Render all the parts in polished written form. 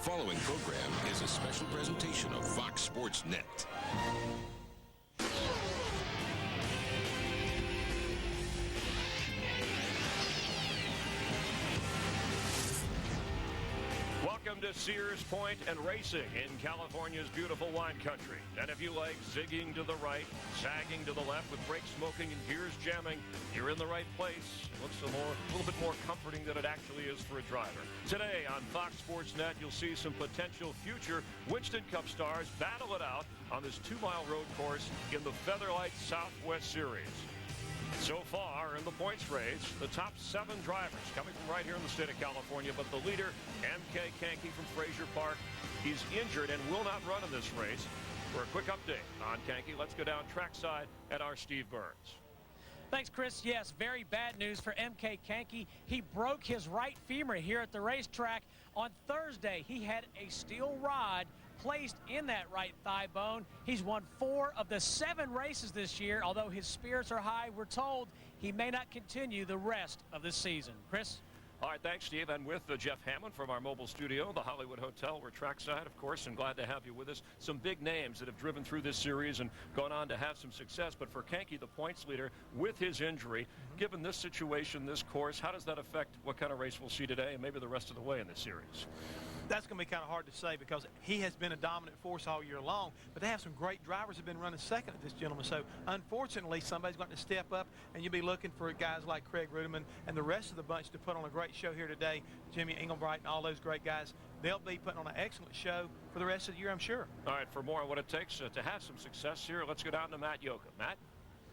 following program is a special presentation of Fox Sports Net. Welcome to Sears Point and Racing in California's beautiful wine country. And if you like zigging to the right, sagging to the left with brakes smoking and gears jamming, you're in the right place. Looks a little bit more comforting than it actually is for a driver. Today on Fox Sports Net, you'll see some potential future Winston Cup stars battle it out on this 2-mile road course in the Featherlight Southwest Series. So far in the points race, the top 7 drivers coming from right here in the state of California, but the leader, MK Kanke from Frazier Park, he's injured and will not run in this race. For a quick update on Kanke, let's go down trackside at our Steve Burns. Thanks, Chris. Yes, very bad news for MK Kanke. He broke his right femur here at the racetrack. On Thursday, he had a steel rod placed in that right thigh bone. He's won 4 of the 7 races this year. Although his spirits are high, we're told he may not continue the rest of the season. Chris? All right, thanks, Steve. And with Jeff Hammond from our mobile studio, the Hollywood Hotel, we're trackside, of course, and glad to have you with us. Some big names that have driven through this series and gone on to have some success. But for Kanke, the points leader, with his injury, given this situation, this course, how does that affect what kind of race we'll see today and maybe the rest of the way in this series? That's going to be kind of hard to say because he has been a dominant force all year long, but they have some great drivers who have been running second to this gentleman. So, unfortunately, somebody's going to step up, and you'll be looking for guys like Craig Rudiman and the rest of the bunch to put on a great show here today. Jimmy Engelbright and all those great guys. They'll be putting on an excellent show for the rest of the year, I'm sure. All right, for more on what it takes to have some success here, let's go down to Matt Yoka. Matt?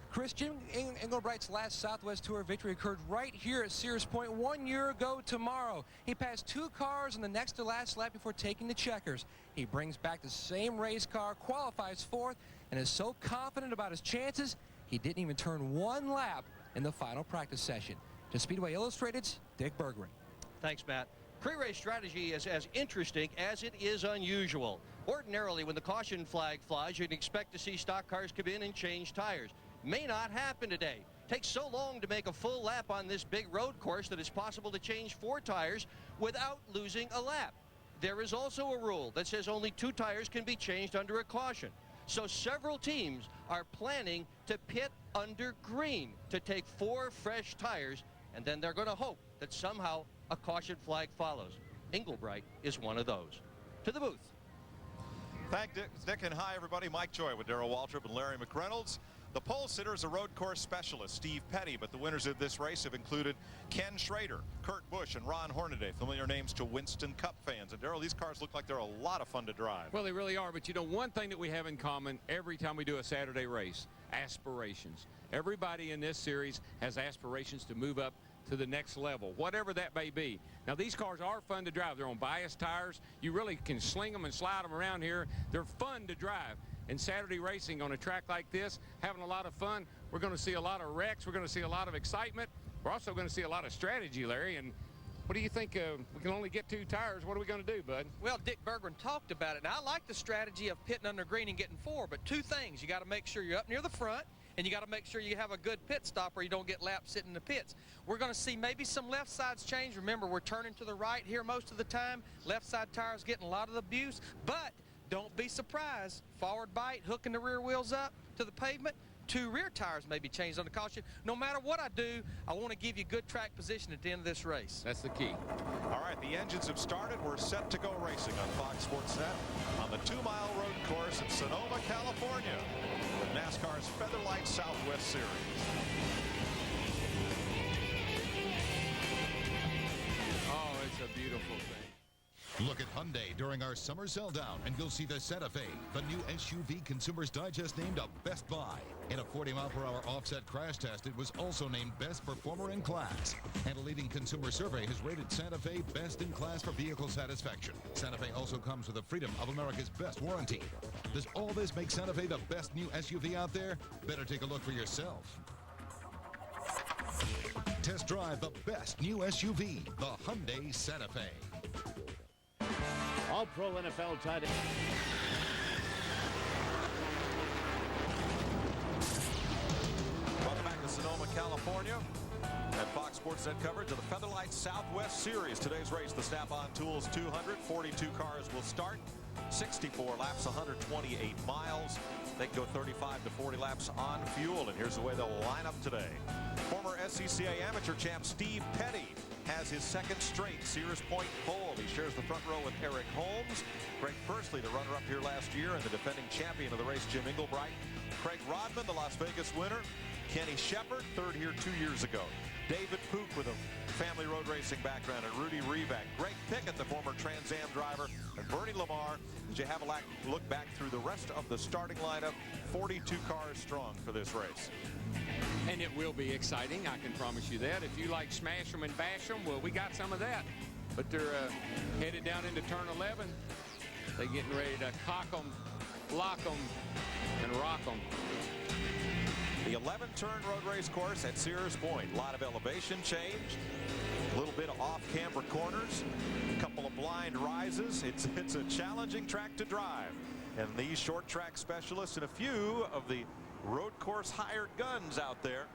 Chris, Jim Engelbright's last Southwest Tour victory occurred right here at Sears Point 1 year ago tomorrow. He passed 2 cars on the next to last lap before taking the checkers. He brings back the same race car, qualifies 4th, and is so confident about his chances, he didn't even turn 1 lap in the final practice session. To Speedway Illustrated's Dick Berggren. Thanks, Matt. Pre-race strategy is as interesting as it is unusual. Ordinarily, when the caution flag flies, you'd expect to see stock cars come in and change tires. May not happen today. Takes so long to make a full lap on this big road course that it's possible to change 4 tires without losing a lap. There is also a rule that says only 2 tires can be changed under a caution. So several teams are planning to pit under green to take 4 fresh tires, and then they're going to hope that somehow a caution flag follows. Engelbright is one of those. To the booth. Thank Dick, and hi everybody. Mike Joy with Darrell Waltrip and Larry McReynolds. The pole sitter is a road course specialist, Steve Petty, but the winners of this race have included Ken Schrader, Kurt Busch, and Ron Hornaday, familiar names to Winston Cup fans. And Darrell, these cars look like they're a lot of fun to drive. Well, they really are, but you know, one thing that we have in common every time we do a Saturday race, aspirations. Everybody in this series has aspirations to move up to the next level, whatever that may be. Now, these cars are fun to drive. They're on bias tires. You really can sling them and slide them around here. They're fun to drive. And Saturday racing on a track like this, having a lot of fun. We're going to see a lot of wrecks. We're going to see a lot of excitement. We're also going to see a lot of strategy, Larry. And what do you think? We can only get 2 tires. What are we going to do, bud? Well, Dick Berggren talked about it. And I like the strategy of pitting under green and getting 4, but 2 things. You got to make sure you're up near the front, and you got to make sure you have a good pit stop or you don't get lapped sitting in the pits. We're going to see maybe some left sides change. Remember, we're turning to the right here most of the time. Left side tires getting a lot of the abuse, but don't be surprised. Forward bite, hooking the rear wheels up to the pavement. 2 rear tires may be changed on the caution. No matter what I do, I want to give you good track position at the end of this race. That's the key. All right, the engines have started. We're set to go racing on Fox Sports Net on the 2-mile road course in Sonoma, California, with NASCAR's Featherlight Southwest Series. Oh, it's a beautiful thing. Look at Hyundai during our summer sell down, and you'll see the Santa Fe, the new SUV Consumers Digest named a Best Buy. In a 40-mile-per-hour offset crash test, it was also named Best Performer in Class. And a leading consumer survey has rated Santa Fe best in class for vehicle satisfaction. Santa Fe also comes with the Freedom of America's best warranty. Does all this make Santa Fe the best new SUV out there? Better take a look for yourself. Test drive the best new SUV, the Hyundai Santa Fe. All-Pro NFL tight end. Welcome back to Sonoma, California. And Fox Sports Net coverage of the Featherlight Southwest Series. Today's race, the Snap-on Tools 200. 42 cars will start. 64 laps, 128 miles. They can go 35 to 40 laps on fuel. And here's the way they'll line up today. Former SCCA amateur champ Steve Petty has his second straight Sears Point pole. He shares the front row with Eric Holmes. Greg Pursley, the runner-up here last year, and the defending champion of the race, Jim Englebright. Craig Rodman, the Las Vegas winner. Kenny Shepard, third here 2 years ago. David Pook with a family road racing background, and Rudy Revac. Greg Pickett, the former Trans Am driver, and Bernie Lamar. As you have a look back through the rest of the starting lineup, 42 cars strong for this race. And it will be exciting, I can promise you that. If you like smash them and bash them, well, we got some of that. But they're headed down into turn 11. They're getting ready to cock them, lock them, and rock them. The 11-turn road race course at Sears Point. A lot of elevation change, a little bit of off-camber corners, a couple of blind rises. It's a challenging track to drive. And these short track specialists and a few of the road course hired guns out there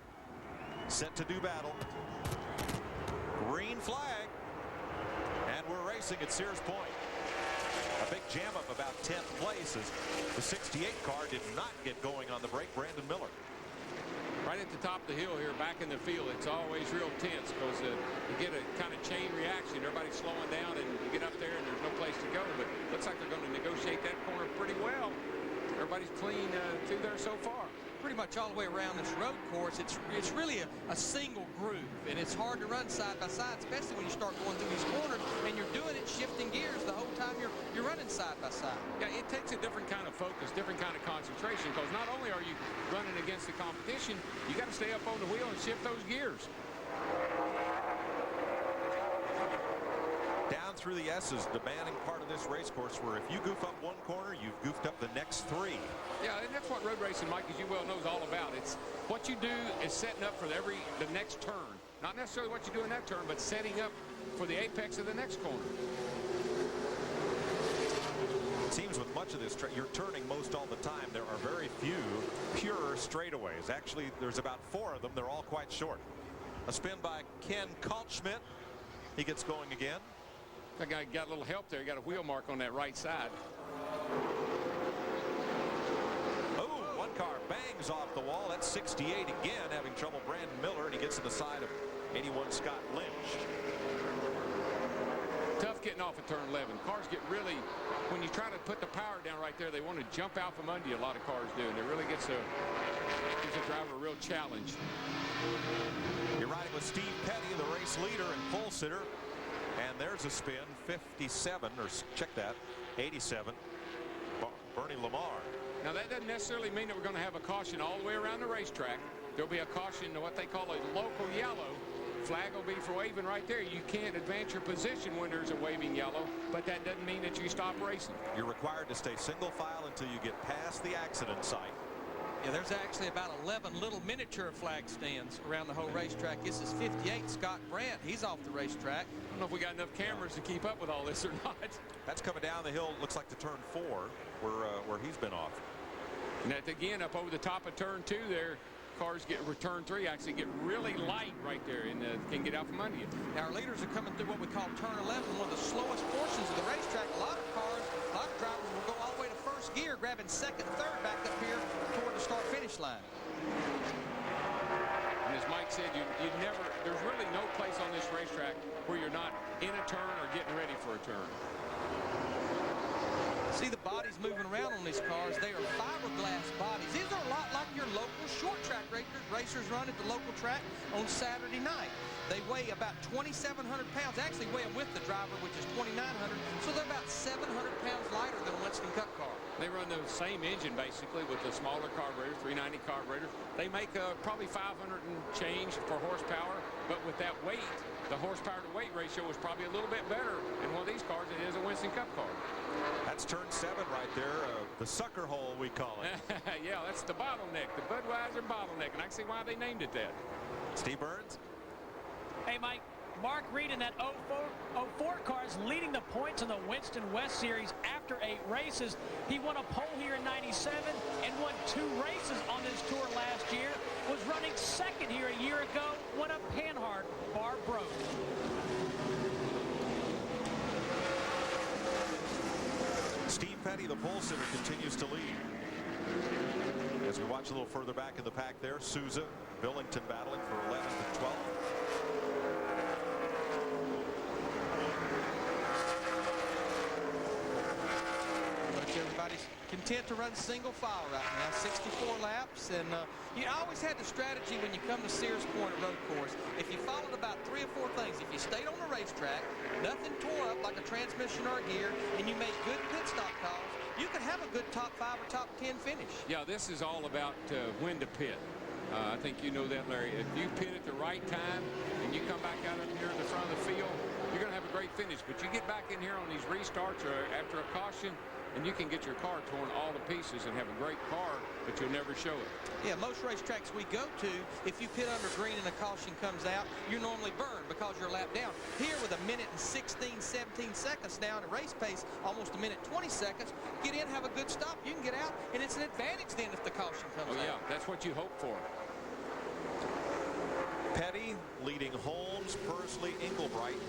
set to do battle. Green flag. And we're racing at Sears Point. A big jam up about 10th place as the 68 car did not get going on the brake. Brandon Miller. Right at the top of the hill here, back in the field, it's always real tense because you get a kind of chain reaction. Everybody's slowing down, and you get up there, and there's no place to go. But it looks like they're going to negotiate that corner pretty well. Everybody's clean through there so far. Pretty much all the way around this road course, it's really a single groove, and it's hard to run side by side, especially when you start going through these corners, and you're doing it shifting gears the whole time you're running side by side. Yeah, it takes a different kind of focus, different kind of concentration, because not only are you running against the competition, you got to stay up on the wheel and shift those gears. Down through the S's, demanding part of this race course where if you goof up one corner, you've goofed up the next three. Yeah, and that's what road racing, Mike, as you well know, is all about. It's what you do is setting up for the next turn. Not necessarily what you do in that turn, but setting up for the apex of the next corner. It seems with much of this, you're turning most all the time. There are very few pure straightaways. Actually, there's about 4 of them. They're all quite short. A spin by Ken Kaltschmidt. He gets going again. That guy got a little help there. He got a wheel mark on that right side. Oh, one car bangs off the wall. That's 68 again, having trouble Brandon Miller, and he gets to the side of 81 Scott Lynch. Tough getting off of turn 11. Cars get really, when you try to put the power down right there, they want to jump out from under you. A lot of cars do, and it really gives a driver a real challenge. You're riding with Steve Petty, the race leader and pole sitter. And there's a spin, 57, or check that, 87, Bernie Lamar. Now, that doesn't necessarily mean that we're going to have a caution all the way around the racetrack. There'll be a caution, what they call a local yellow. Flag will be for waving right there. You can't advance your position when there's a waving yellow, but that doesn't mean that you stop racing. You're required to stay single file until you get past the accident site. Yeah, there's actually about 11 little miniature flag stands around the whole racetrack. This is 58, Scott Brandt. He's off the racetrack. I don't know if we got enough cameras to keep up with all this or not. That's coming down the hill, looks like to turn 4, where he's been off. And that, again, up over the top of turn 2 there, cars turn 3 actually get really light right there and can get out from under you. Now, our leaders are coming through what we call turn 11, one of the slowest portions of the racetrack. A lot of drivers will go all the way to first gear, grabbing second, third back up here toward the start-finish line. And as Mike said, there's really no place on this racetrack where you're not in a turn or getting ready for a turn. See the bodies moving around on these cars. They are fiberglass bodies. These are a lot like your local short track racers run at the local track on Saturday night. They weigh about 2,700 pounds. Actually weigh them with the driver, which is 2,900. So they're about 700 pounds lighter than a Winston Cup car. They run the same engine basically with the smaller carburetor, 390 carburetor. They make probably 500 and change for horsepower, but with that weight, the horsepower to weight ratio is probably a little bit better in one of these cars than it is a Winston Cup car. That's turn 7 right there, the sucker hole we call it. Yeah, that's the bottleneck, the Budweiser bottleneck, and I can see why they named it that. Steve Burns. Hey, Mike, Mark Reed in that 04 car is leading the points in the Winston West Series after 8 races. He won a pole here in 97 and won 2 races on this tour last year. Was running second here a year ago when a Panhard bar broke. Steve Petty, the pole sitter, continues to lead. As we watch a little further back in the pack there, Souza, Billington battling for 11th and 12th. Everybody's content to run single file right now, 64 laps, and you always had the strategy when you come to Sears Point road course. If you followed about 3 or 4 things, if you stayed on the racetrack, nothing tore up like a transmission or a gear, and you made good pit stop calls, you could have a good top 5 or top 10 finish. Yeah, this is all about when to pit. I think you know that, Larry. If you pit at the right time and you come back out in here in the front of the field, you're going to have a great finish. But you get back in here on these restarts or after a caution, and you can get your car torn all to pieces and have a great car, but you'll never show it. Yeah, most racetracks we go to, if you pit under green and a caution comes out, you're normally burned because you're a lap down. Here with 1 minute and 16, 17 seconds now at a race pace, almost 1 minute 20 seconds, get in, have a good stop, you can get out, and it's an advantage then if the caution comes out. Oh, yeah, that's what you hope for. Petty leading Holmes, Persley, Englebright,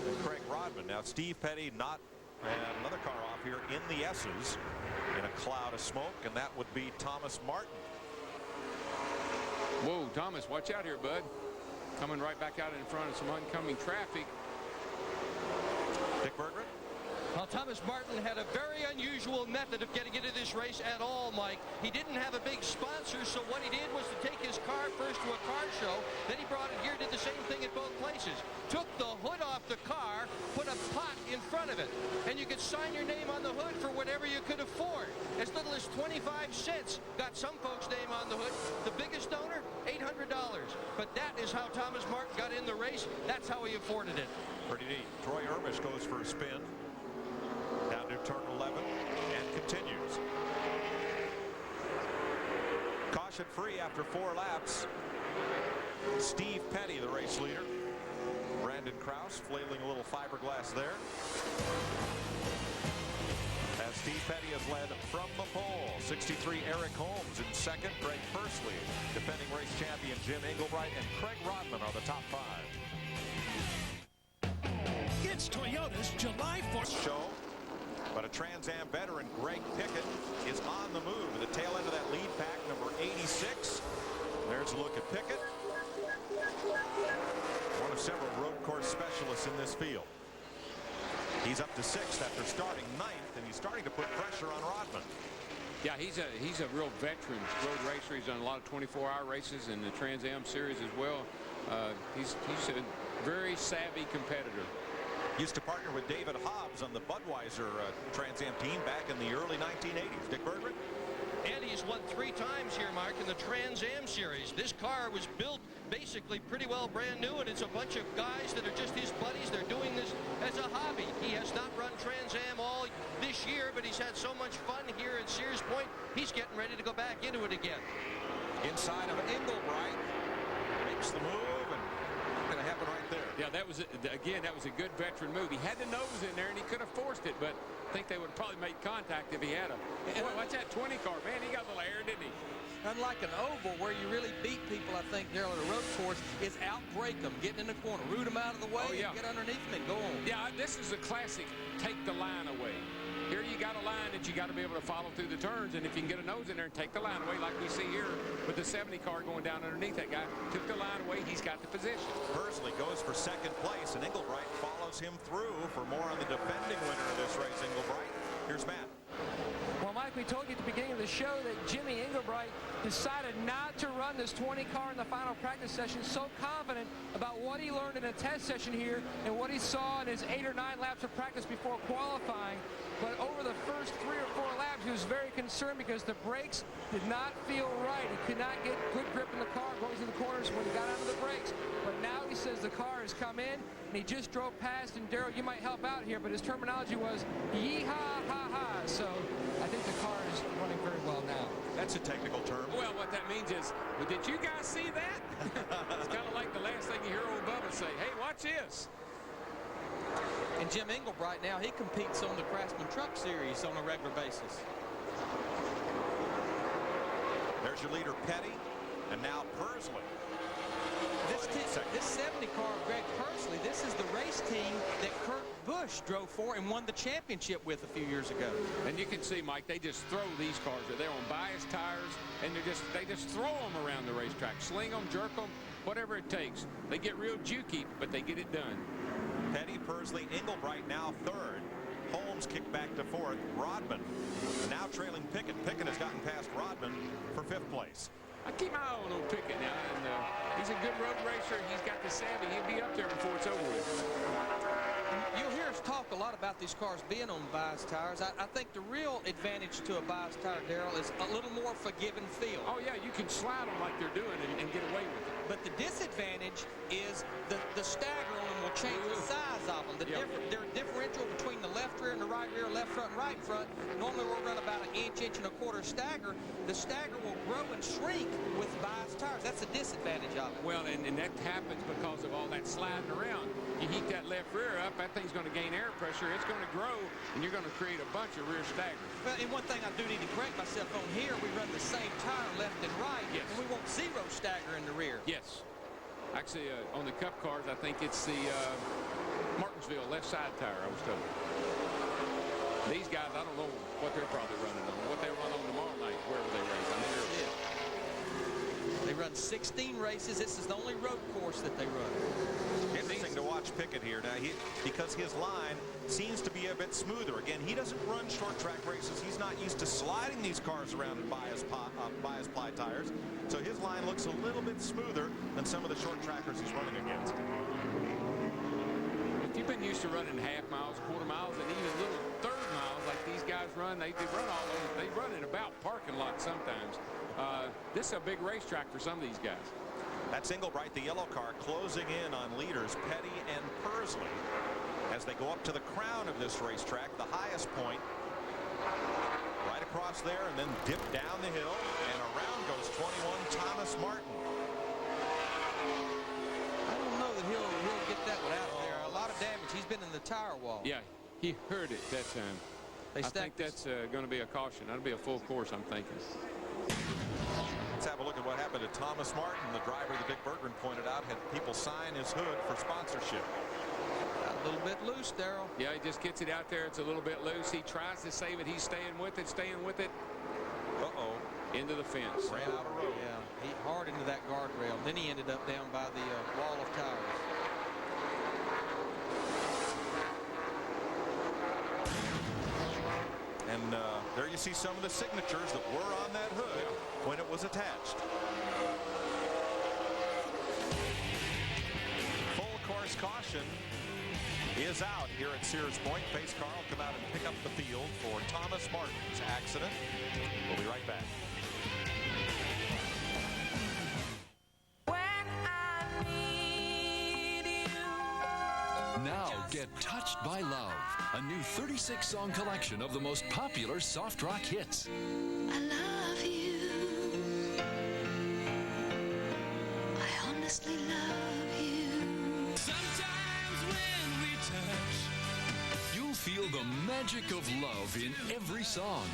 and Craig Rodman. Now, Steve Petty not and another car off here in the S's in a cloud of smoke, and that would be Thomas Martin. Whoa, Thomas, watch out here, bud. Coming right back out in front of some oncoming traffic. Dick Berggren? Well, Thomas Martin had a very unusual method of getting into this race at all, Mike. He didn't have a big sponsor, so what he did was to take his car first to a car show, then he brought it here, did the same thing at both places. Took the hood off the car, put a pot in front of it, and you could sign your name on the hood for whatever you could afford. As little as 25 cents got some folks' name on the hood. The biggest donor, $800. But that is how Thomas Martin got in the race. That's how he afforded it. Pretty neat. Troy Ermish goes for a spin down to turn 11 and continues. Caution free after 4 laps. Steve Petty, the race leader. Brandon Krause flailing a little fiberglass there. As Steve Petty has led from the pole. 63 Eric Holmes in second. Greg Persley, defending race champion Jim Englebright, and Craig Rodman are the top 5. It's Toyota's July 4th show. But a Trans Am veteran, Greg Pickett, is on the move at the tail end of that lead pack, number 86. There's a look at Pickett. One of several road course specialists in this field. He's up to 6th after starting 9th, and he's starting to put pressure on Rodman. Yeah, he's a real veteran road racer. He's done a lot of 24-hour races in the Trans Am series as well. He's a very savvy competitor. Used to partner with David Hobbs on the Budweiser Trans Am team back in the early 1980s. Dick Berggren? And he's won 3 times here, Mark, in the Trans Am series. This car was built basically pretty well brand new, and it's a bunch of guys that are just his buddies. They're doing this as a hobby. He has not run Trans Am all this year, but he's had so much fun here at Sears Point, he's getting ready to go back into it again. Inside of Englebright, makes the move, and going to happen right there. Yeah, that was a good veteran move. He had the nose in there, and he could have forced it, but I think they would have probably made contact if he had a. Boy, watch that 20 car, man. He got a little air, didn't he? Unlike an oval where you really beat people, I think, there on a road course, is outbreak them, getting in the corner, root them out of the way, and get underneath them and go on. Yeah, this is a classic take the line away. Here you got a line that you got to be able to follow through the turns, and if you can get a nose in there and take the line away like we see here with the 70 car going down underneath that guy, took the line away, he's got the position. Persley goes for 2nd place, and Englebright follows him through. For more on the defending winner of this race, Englebright, here's Matt. Well, Mike, we told you at the beginning of the show that Jimmy Englebright decided not to run this 20 car in the final practice session, so confident about what he learned in a test session here and what he saw in his 8 or 9 laps of practice before qualifying. But over the first 3 or 4 laps, he was very concerned because the brakes did not feel right. He could not get good grip in the car going through the corners when he got onto the brakes. But now he says the car has come in, and he just drove past. And Darrell, you might help out here, but his terminology was yee-haw, ha-ha. So I think the car is running very well now. That's a technical term. Well, what that means is, well, did you guys see that? It's kind of like the last thing you hear old Bubba say, hey, watch this. And Jim Englebright now, he competes on the Craftsman Truck Series on a regular basis. There's your leader, Petty, and now Persley. This 70 car of Greg Persley, this is the race team that Kurt Busch drove for and won the championship with a few years ago. And you can see, Mike, they just throw these cars. They're on bias tires, and they just throw them around the racetrack. Sling them, jerk them, whatever it takes. They get real jukey, but they get it done. Petty, Persley, Englebright now third. Holmes kicked back to fourth. Rodman now trailing Pickett. Pickett has gotten past Rodman for fifth place. I keep my eye on old Pickett now, and he's a good road racer. He's got the savvy. He'll be up there before it's over with. You'll hear us talk a lot about these cars being on bias tires. I think the real advantage to a bias tire, Darrell, is a little more forgiving feel. Oh, yeah, you can slide them like they're doing and get away with it. But the disadvantage is the stagger on them will change the size of them. Their differential between the left rear and the right rear, left front and right front, normally we'll run about an inch and a quarter stagger. The stagger will grow and shrink with bias tires. That's a disadvantage of it. Well, and that happens because of all that sliding around. You heat that left rear up, that thing's going to gain air pressure. It's going to grow, and you're going to create a bunch of rear staggers. Well, and one thing I do need to correct myself on here, we run the same tire left and right, yes, and we want zero stagger in the rear. Yes. Actually, on the Cup cars, I think it's the Martinsville left side tire, I was told. These guys, I don't know what they're probably running on, what they run on tomorrow night, wherever they race. I mean, they run 16 races. This is the only road course that they run. Interesting to watch Pickett here. Now, because his line seems to be a bit smoother. Again, he doesn't run short track races. He's not used to sliding these cars around in bias ply tires. So his line looks a little bit smoother than some of the short trackers he's running against. If you've been used to running half miles, quarter miles, and even little third miles like these guys run, they run all those. They run in about parking lot sometimes. This is a big racetrack for some of these guys. That's Englebright, the yellow car, closing in on leaders Petty and Persley as they go up to the crown of this racetrack, the highest point, right across there, and then dip down the hill, and around goes 21 Thomas Martin. I don't know that he'll get that one out there. A lot of damage. He's been in the tire wall. Yeah, he heard it that time. I think that's going to be a caution. That'll be a full course, I'm thinking. Let's have a look at what happened to Thomas Martin, the driver that Dick Berggren pointed out had people sign his hood for sponsorship. A little bit loose, Darrell. Yeah, he just gets it out there. It's a little bit loose. He tries to save it. He's staying with it, Uh-oh. Into the fence. Ran out of road. Yeah, he hard into that guardrail. Then he ended up down by the wall of tires. And there you see some of the signatures that were on that hood when it was attached. Full course caution is out here at Sears Point. Pace car will come out and pick up the field for Thomas Martin's accident. We'll be right back. Now get Touched by Love, a new 36-song collection of the most popular soft rock hits. I love you. I honestly love you. Sometimes when we touch, you'll feel the magic of love in every song.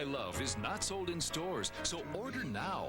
Love is not sold in stores, so order now.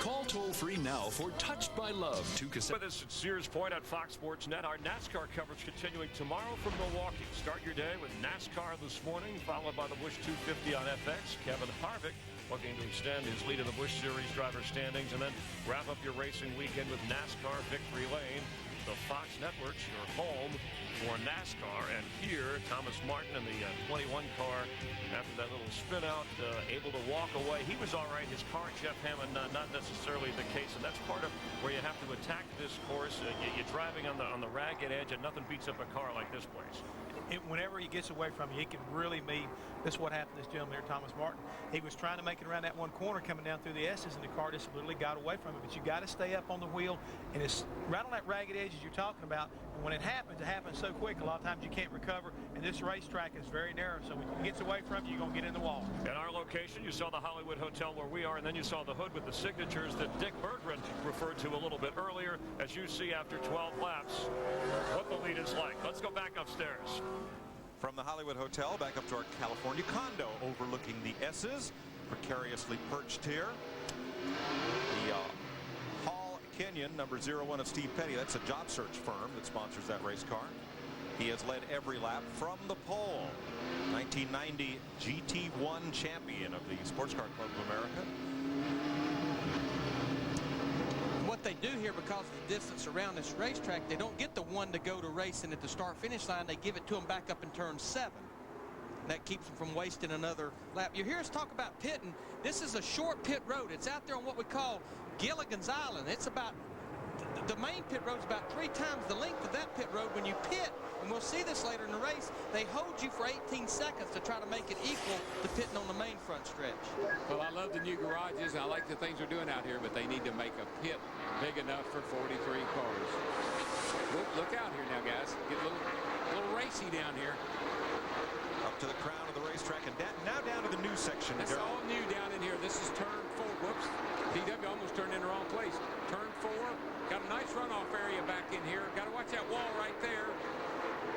Call toll-free now for Touched by Love 2 cassette. With us at Sears Point on Fox Sports Net, our NASCAR coverage continuing tomorrow from Milwaukee. Start your day with NASCAR this morning, followed by the Busch 250 on FX. Kevin Harvick looking to extend his lead in the Busch Series driver standings, and then wrap up your racing weekend with NASCAR Victory Lane. the Fox Networks, your home for NASCAR. And here, Thomas Martin in the 21 car, after that little spin out, able to walk away. He was all right. His car, Jeff Hammond, not necessarily the case. And that's part of where you have to attack this course. You're driving on the ragged edge, and nothing beats up a car like this place. Whenever he gets away from you, it can really be. This is what happened to this gentleman here, Thomas Martin. He was trying to make it around that one corner coming down through the S's, and the car just literally got away from him. But you got to stay up on the wheel, and it's right on that ragged edge as you're talking about. And when it happens so quick. A lot of times you can't recover, and this racetrack is very narrow. So when it gets away from you, you're going to get in the wall. At our location, you saw the Hollywood Hotel where we are, and then you saw the hood with the signatures that Dick Berggren referred to a little bit earlier. As you see after 12 laps, what the lead is like. Let's go back upstairs. From the Hollywood Hotel back up to our California condo overlooking the S's, precariously perched here. The Hall Kenyon, number 01 of Steve Petty. That's a job search firm that sponsors that race car. He has led every lap from the pole. 1990 GT1 champion of the Sports Car Club of America. What they do here, because of the distance around this racetrack, they don't get the one to go to racing at the start-finish line. They give it to them back up in turn 7. That keeps them from wasting another lap. You hear us talk about pitting. This is a short pit road. It's out there on what we call Gilligan's Island. It's about, the main pit road is about 3 times the length of that pit road. When you pit, and we'll see this later in the race, they hold you for 18 seconds to try to make it equal to pitting on the main front stretch. Well, I love the new garages, and I like the things they're doing out here, but they need to make a pit big enough for 43 cars. Look out here now, guys. Get a little racy down here. Up to the crown of the racetrack, and now down to the new section. It's all new down in here. This is turn 4. Whoops. DW almost turned in the wrong place. Turn 4. Got a nice runoff area back in here. Got to watch that wall right there.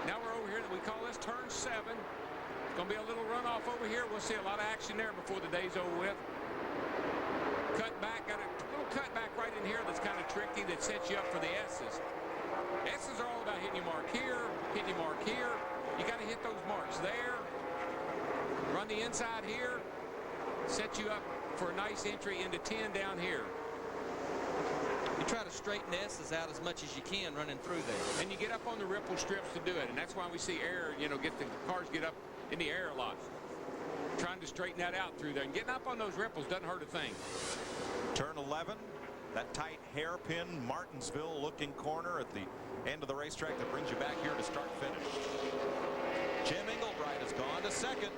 Now we're over here. We call this turn 7. It's going to be a little runoff over here. We'll see a lot of action there before the day's over with. Cut back. Got a little cut back right in here that's kind of tricky, that sets you up for the S's. S's are all about hitting your mark here, hitting your mark here. You got to hit those marks there. Run the inside here. Set you up for a nice entry into 10 down here. You try to straighten the S's out as much as you can running through there. And you get up on the ripple strips to do it. And that's why we see air, get the cars get up in the air a lot. Trying to straighten that out through there. And getting up on those ripples doesn't hurt a thing. Turn 11. That tight hairpin Martinsville looking corner at the end of the racetrack that brings you back here to start finish. Jim Engelbright has gone to second.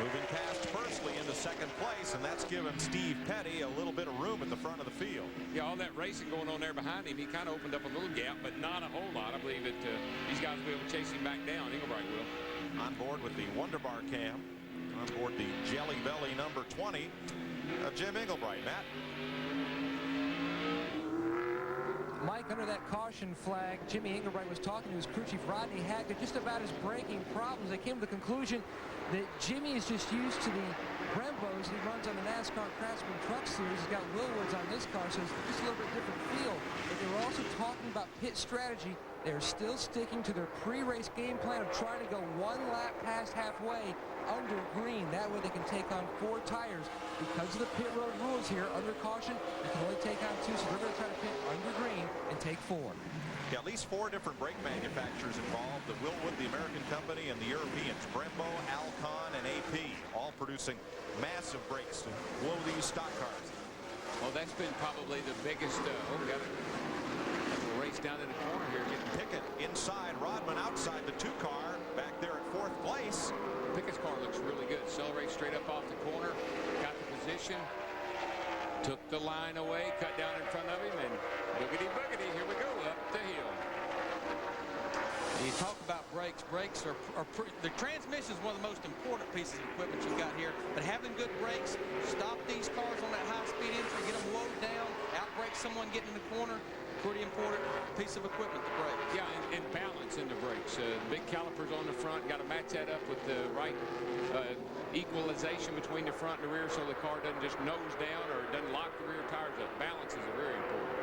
Moving past Persley into second place, and that's given Steve Petty a little bit of room at the front of the field. Yeah, all that racing going on there behind him, he kind of opened up a little gap, but not a whole lot. I believe that these guys will be able to chase him back down. Engelbright will. On board with the Wonderbar cam. On board the Jelly Belly number 20 of Jim Engelbright. Matt? Mike, under that caution flag, Jimmy Engelbright was talking to his crew chief, Rodney Haggard, just about his braking problems. They came to the conclusion that Jimmy is just used to the Brembos he runs on the NASCAR Craftsman Truck Series. He's got Willwoods on this car, so it's just a little bit different feel. But they were also talking about pit strategy. They're still sticking to their pre-race game plan of trying to go 1 lap past halfway under green. That way they can take on 4 tires. Because of the pit road rules here, under caution, you can only take on 2, so they're going to try to pit under green and take 4. Yeah, at least 4 different brake manufacturers involved. The Willwood, the American company, and the Europeans. Brembo, Alcon, and AP, all producing massive brakes to blow these stock cars. Well, that's been probably the biggest, we got a race down in the corner here. Pickett inside, Rodman outside the 2 car, back there at 4th place. Pickett's car looks really good. Accelerates straight up off the corner, got the position, took the line away, cut down in front of him, and boogity-boogity, here we go, up the hill. You talk about brakes. Brakes are the transmission is one of the most important pieces of equipment you've got here. But having good brakes, stop these cars on that high-speed entry, get them low down, outbrake someone getting in the corner. Pretty important piece of equipment, the brakes. Yeah, and balance in the brakes. Big calipers on the front, got to match that up with the right equalization between the front and the rear so the car doesn't just nose down or doesn't lock the rear tires up. Balance is very important.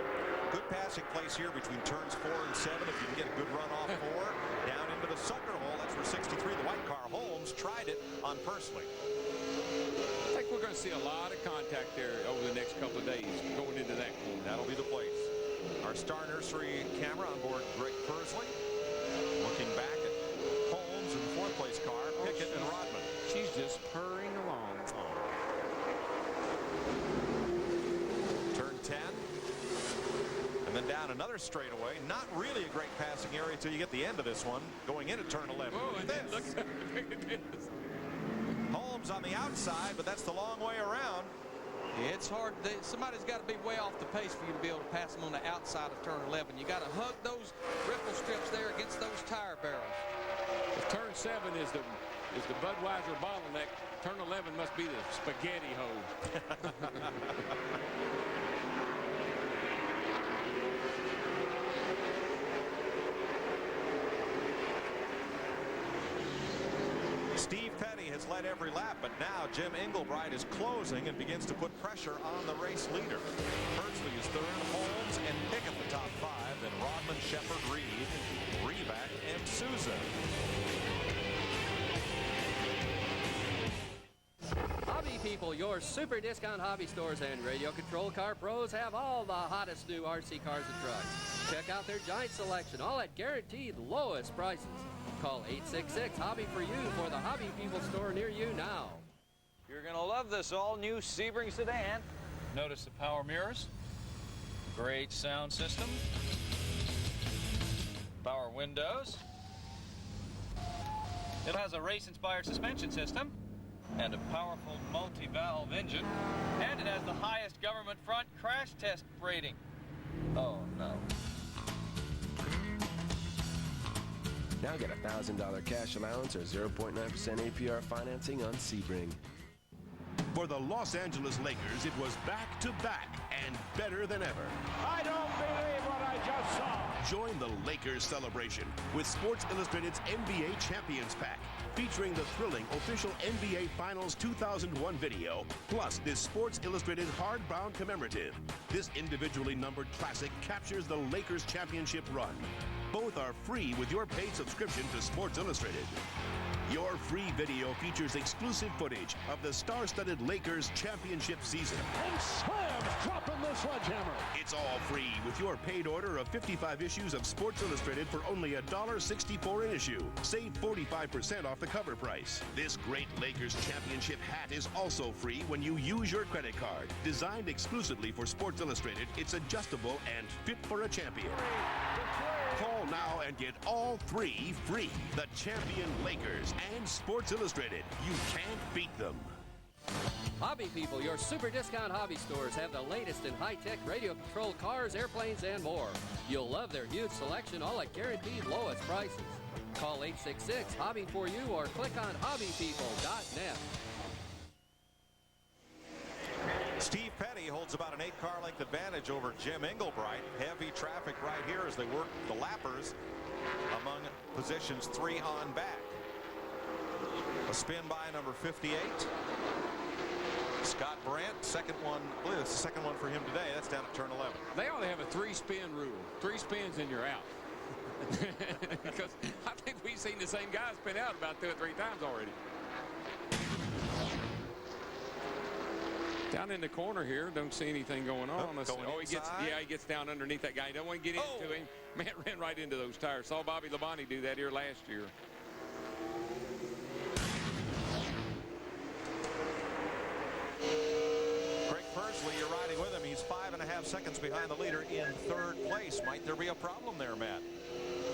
Good passing place here between turns 4 and 7. If you can get a good run off 4, down into the sucker hole. That's where 63, the white car, Holmes, tried it on Persley. I think we're going to see a lot of contact there over the next couple of days going into that corner. That'll be the place. Our Star Nursery camera on board Greg Pursley. Looking back at Holmes in the fourth place car, Pickett and Rodman. She's just purring along. Turn 10. And then down another straightaway. Not really a great passing area until you get the end of this one. Going into turn 11. Oh, and then look how big it is. Holmes on the outside, but that's the long way around. It's hard. Somebody's got to be way off the pace for you to be able to pass them on the outside of turn 11. You got to hug those ripple strips there against those tire barrels. If turn 7 is the Budweiser bottleneck, turn 11 must be the spaghetti hole. Steve Petty has led every lap, but now Jim Englebright is closing and begins to put pressure on the race leader. Pursley is third, Holmes and Pickett the top 5, then Rodman, Shepard, Reed, Reback, and Souza. Hobby people, your super discount hobby stores and radio control car pros have all the hottest new RC cars and trucks. Check out their giant selection, all at guaranteed lowest prices. Call 866-HOBBY-FOR-YOU for the Hobby People store near you now. You're going to love this all-new Sebring sedan. Notice the power mirrors. Great sound system. Power windows. It has a race-inspired suspension system and a powerful multi-valve engine. And it has the highest government front crash test rating. Oh, no. Now get a $1,000 cash allowance or 0.9% APR financing on Sebring. For the Los Angeles Lakers, it was back-to-back and better than ever. I don't believe what I just saw. Join the Lakers celebration with Sports Illustrated's NBA Champions Pack, featuring the thrilling official NBA Finals 2001 video, plus this Sports Illustrated hardbound commemorative. This individually numbered classic captures the Lakers championship run. Both are free with your paid subscription to Sports Illustrated. Your free video features exclusive footage of the star-studded Lakers championship season. And slams dropping the sledgehammer. It's all free with your paid order of 55 issues of Sports Illustrated for only $1.64 an issue. Save 45% off the cover price. This great Lakers championship hat is also free when you use your credit card. Designed exclusively for Sports Illustrated, it's adjustable and fit for a champion. Call now and get all three free. The Champion Lakers and Sports Illustrated. You can't beat them. Hobby people, your super discount hobby stores have the latest in high-tech radio-controlled cars, airplanes, and more. You'll love their huge selection, all at guaranteed lowest prices. Call 866-HOBBY-FOR-YOU or click on hobbypeople.net. Steve Petty holds about an 8-car length advantage over Jim Englebright. Heavy traffic right here as they work the lappers among positions 3 on back. A spin by number 58. Scott Brandt, second one. I believe it's the second one for him today. That's down at turn 11. They ought to have a 3-spin rule. 3 spins and you're out. Because I think we've seen the same guy spin out about 2 or 3 times already. Down in the corner here, don't see anything going on. He gets down underneath that guy. Don't want to get into him. Man ran right into those tires. Saw Bobby Labonte do that here last year. Greg Pursley, you're riding with him. He's 5.5 seconds behind the leader in 3rd place. Might there be a problem there, Matt?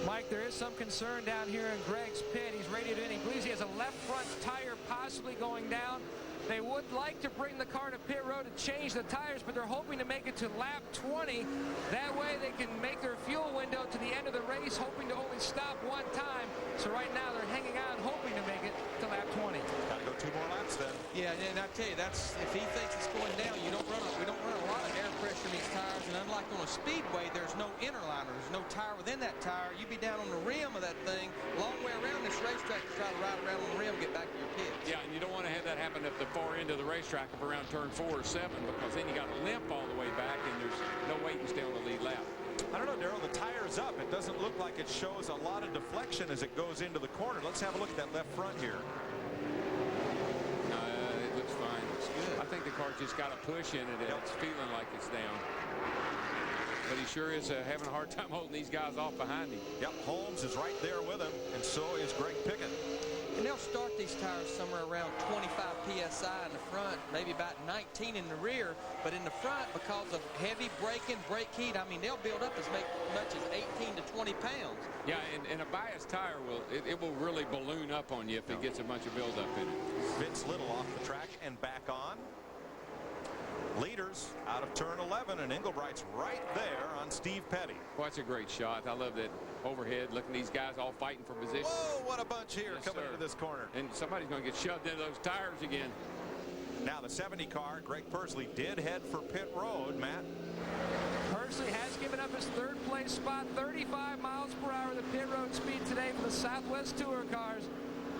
Mike, there is some concern down here in Greg's pit. He's radiated in. He believes he has a left front tire possibly going down. They would like to bring the car to pit road to change the tires, but they're hoping to make it to lap 20. That way they can make their fuel window to the end of the race, hoping to only stop 1 time. So right now they're hanging on, hoping to make it to lap 20. Got to go 2 more laps then. Yeah, and I tell you, that's if he thinks it's going down, we don't run a lot of air pressure in these tires, and unlike on a speedway, there's no interliner, there's no tire within that tire. You'd be down on the rim of that thing, long way around this racetrack to try to ride around on the rim, get back to your pits. Yeah, and you don't want to have that happen at the far end of the racetrack up around turn 4 or 7, because then you got to limp all the way back, and there's no way you can stay on the lead lap. I don't know, Darrell, the tire's up. It doesn't look like it shows a lot of deflection as it goes into the corner. Let's have a look at that left front here. It looks fine. It's good. I think the car just got a push in it, and it's feeling like it's down. but he sure is having a hard time holding these guys off behind him. Yep, Holmes is right there with him, and so is Greg Pickett. And they'll start these tires somewhere around 25 PSI in the front, maybe about 19 in the rear. But in the front, because of heavy braking, brake heat, I mean, they'll build up as much as 18 to 20 pounds. Yeah, and a biased tire will really balloon up on you if it gets a bunch of buildup in it. Vince Little off the track and back on. Leaders out of turn 11, and Englebright's right there on Steve Petty. Well, that's a great shot. I love that overhead, looking at these guys all fighting for position. Whoa, what a bunch here coming sir. into this corner. And somebody's going to get shoved into those tires again. Now the 70 car, Greg Pursley did head for pit road, Matt. Pursley has given up his third place spot, 35 miles per hour, the pit road speed today for the Southwest Tour cars.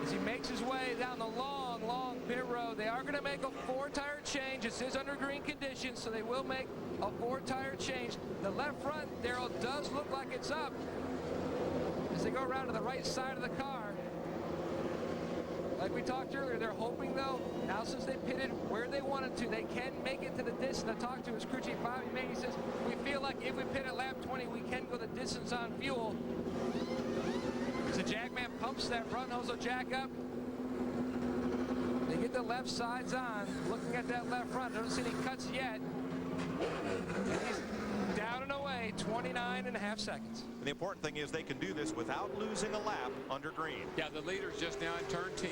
As he makes his way down the long, long pit road. They are going to make a 4-tire change. This is under green conditions, so they will make a 4-tire change. The left front, Darrell, does look like it's up as they go around to the right side of the car. Like we talked earlier, they're hoping, though, now since they pitted where they wanted to, they can make it to the distance. I talked to his crew chief, Bobby May. He says, we feel like if we pit at lap 20, we can go the distance on fuel. The jackman pumps that front hose of jack up. They get the left sides on. Looking at that left front, don't see any cuts yet. And he's down and away, 29.5 seconds. And the important thing is they can do this without losing a lap under green. Yeah, the leader's just now in turn 10.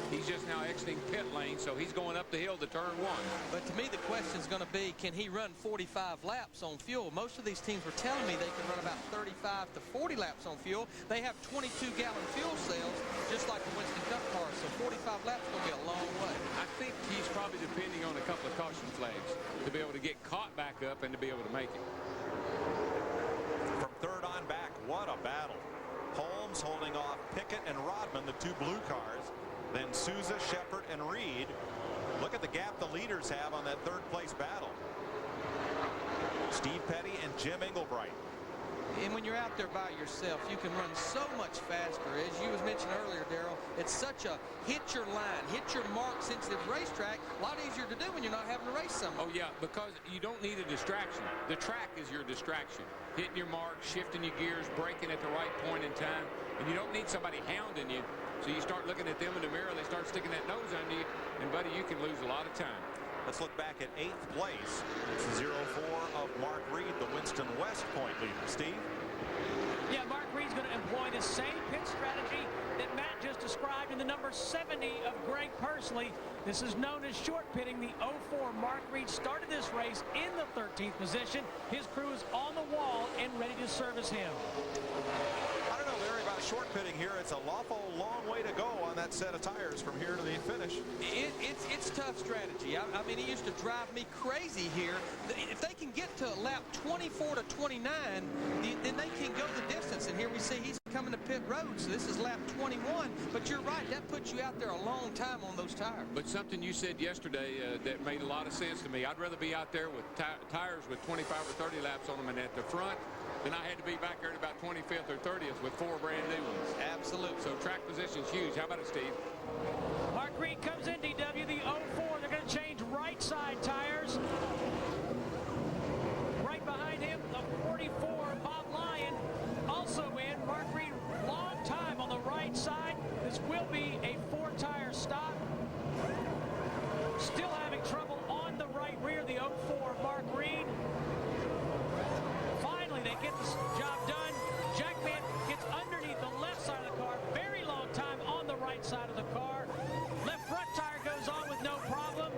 He's just now exiting pit lane, so he's going up the hill to turn 1. But to me, the question is going to be, can he run 45 laps on fuel? Most of these teams were telling me they can run about 35 to 40 laps on fuel. They have 22-gallon fuel cells, just like the Winston Cup cars, so 45 laps is going to be a long way. I think he's probably depending on a couple of caution flags to be able to get caught back up and to be able to make it. From third on back, what a battle. Holmes holding off Pickett and Rodman, the 2 blue cars. Then Souza, Shepard, and Reed. Look at the gap the leaders have on that third place battle. Steve Petty and Jim Englebright. And when you're out there by yourself, you can run so much faster. As you was mentioned earlier, Darrell, it's such a hit your line, hit your mark sensitive racetrack. A lot easier to do when you're not having to race somewhere. Oh, yeah, because you don't need a distraction. The track is your distraction. Hitting your mark, shifting your gears, braking at the right point in time. And you don't need somebody hounding you. So you start looking at them in the mirror, they start sticking that nose under you, and, buddy, you can lose a lot of time. Let's look back at 8th place. It's 0-4 of Mark Reed, the Winston West point leader. Steve? Yeah, Mark Reed's going to employ the same pit strategy that Matt just described in the number 70 of Greg Pursley. This is known as short pitting. The 04 Mark Reed started this race in the 13th position. His crew is on the wall and ready to service him. I don't know, Larry, about short pitting here. It's a lawful long way to go on that set of tires from here to the finish. It's tough strategy. I mean, it used to drive me crazy here. If they can get to lap 24 to 29, then they can go the distance. And here we see he's coming to pit road, so this is lap 21. But you're right, that puts you out there a long time on those tires. But something you said yesterday that made a lot of sense to me. I'd rather be out there with tires with 25 or 30 laps on them and at the front than I had to be back there at about 25th or 30th with 4 brand new ones. Absolutely. So track position's huge. How about it, Steve? Mark Reed comes in, DW, the 04. They're going to change right side tires. Right behind him, the 44, Bob Lyon, also in. Mark Reed, long time on the right side. This will be a 4-tire stop. Still having trouble on the right rear, the 04, Mark Reed. Finally, they get this job done. Jackman gets underneath the left side of the car. Very long time on the right side of the car. Left front tire goes on with no problem.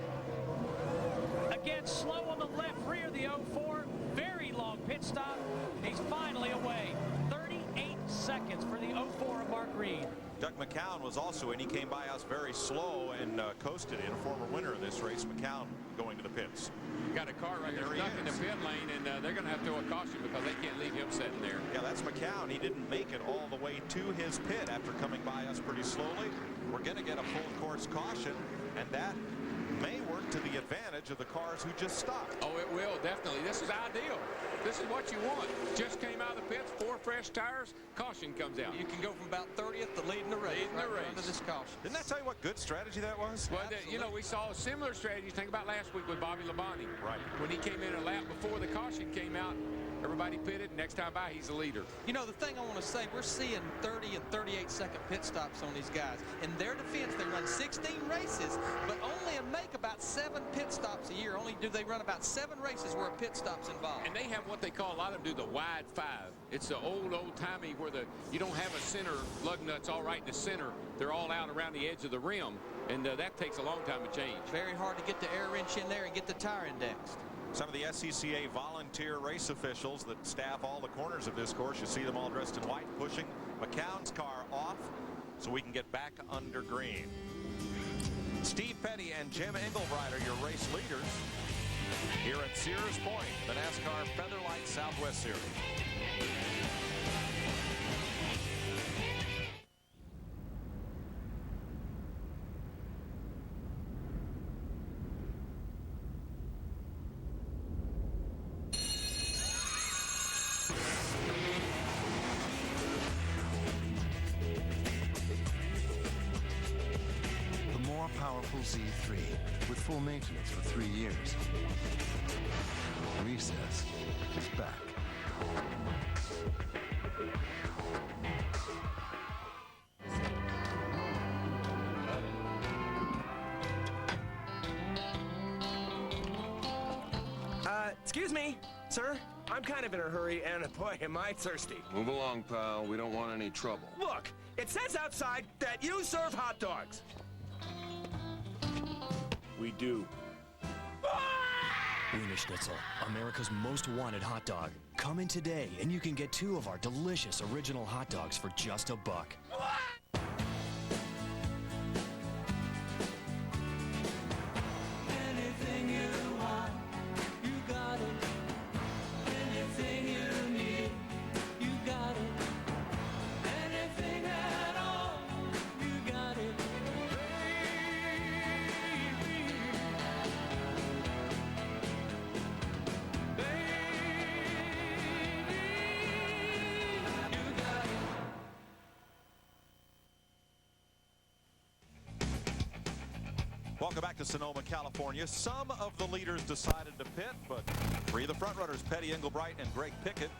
Again, slow on the left rear, the 04. Very long pit stop. He's finally away. 38 seconds for the 04 of Mark Reed. Doug McCown was also in. He came by us very slow and coasted in. A former winner of this race, McCown, going to the pits. Got a car right there stuck in the pit lane, and they're going to have to throw a caution because they can't leave him sitting there. Yeah, that's McCown. He didn't make it all the way to his pit after coming by us pretty slowly. We're going to get a full course caution, and that may work to the advantage advantage of the cars who just stopped. Oh, it will, definitely. This is ideal. This is what you want. Just came out of the pits, 4 fresh tires, caution comes out. You can go from about 30th to leading the race. Under this caution. Didn't that tell you what good strategy that was? Well, you know, we saw a similar strategy. Think about last week with Bobby Labonte. Right. When he came in a lap before the caution came out, everybody pitted, and next time by, he's the leader. You know, the thing I want to say, we're seeing 30 and 38-second pit stops on these guys. In their defense, they run 16 races, but only make about 7 pit stops a year. Only do they run about 7 races where a pit stop's involved. And they have what they call, a lot of them do the wide 5. It's the old-timey where you don't have a center lug nuts all right in the center. They're all out around the edge of the rim, and that takes a long time to change. Very hard to get the air wrench in there and get the tire indexed. Some of the SCCA volunteer race officials that staff all the corners of this course, you see them all dressed in white, pushing McCown's car off so we can get back under green. Steve Petty and Jim Engelbright are your race leaders here at Sears Point, the NASCAR Featherlight Southwest Series. Powerful Z3 with full maintenance for 3 years. Recess is back. Excuse me, sir. I'm kind of in a hurry, and boy, am I thirsty. Move along, pal. We don't want any trouble. Look, it says outside that you serve hot dogs. We do. Wiener Schnitzel, America's most wanted hot dog. Come in today and you can get 2 of our delicious original hot dogs for just $1. Anything you want, you got it. Anything you need, you got it. Anything at all, you got it. Welcome back to Sonoma, California. Some of the leaders decided to pit, but 3 of the front runners, Petty, Engelbright, and Greg Pickett,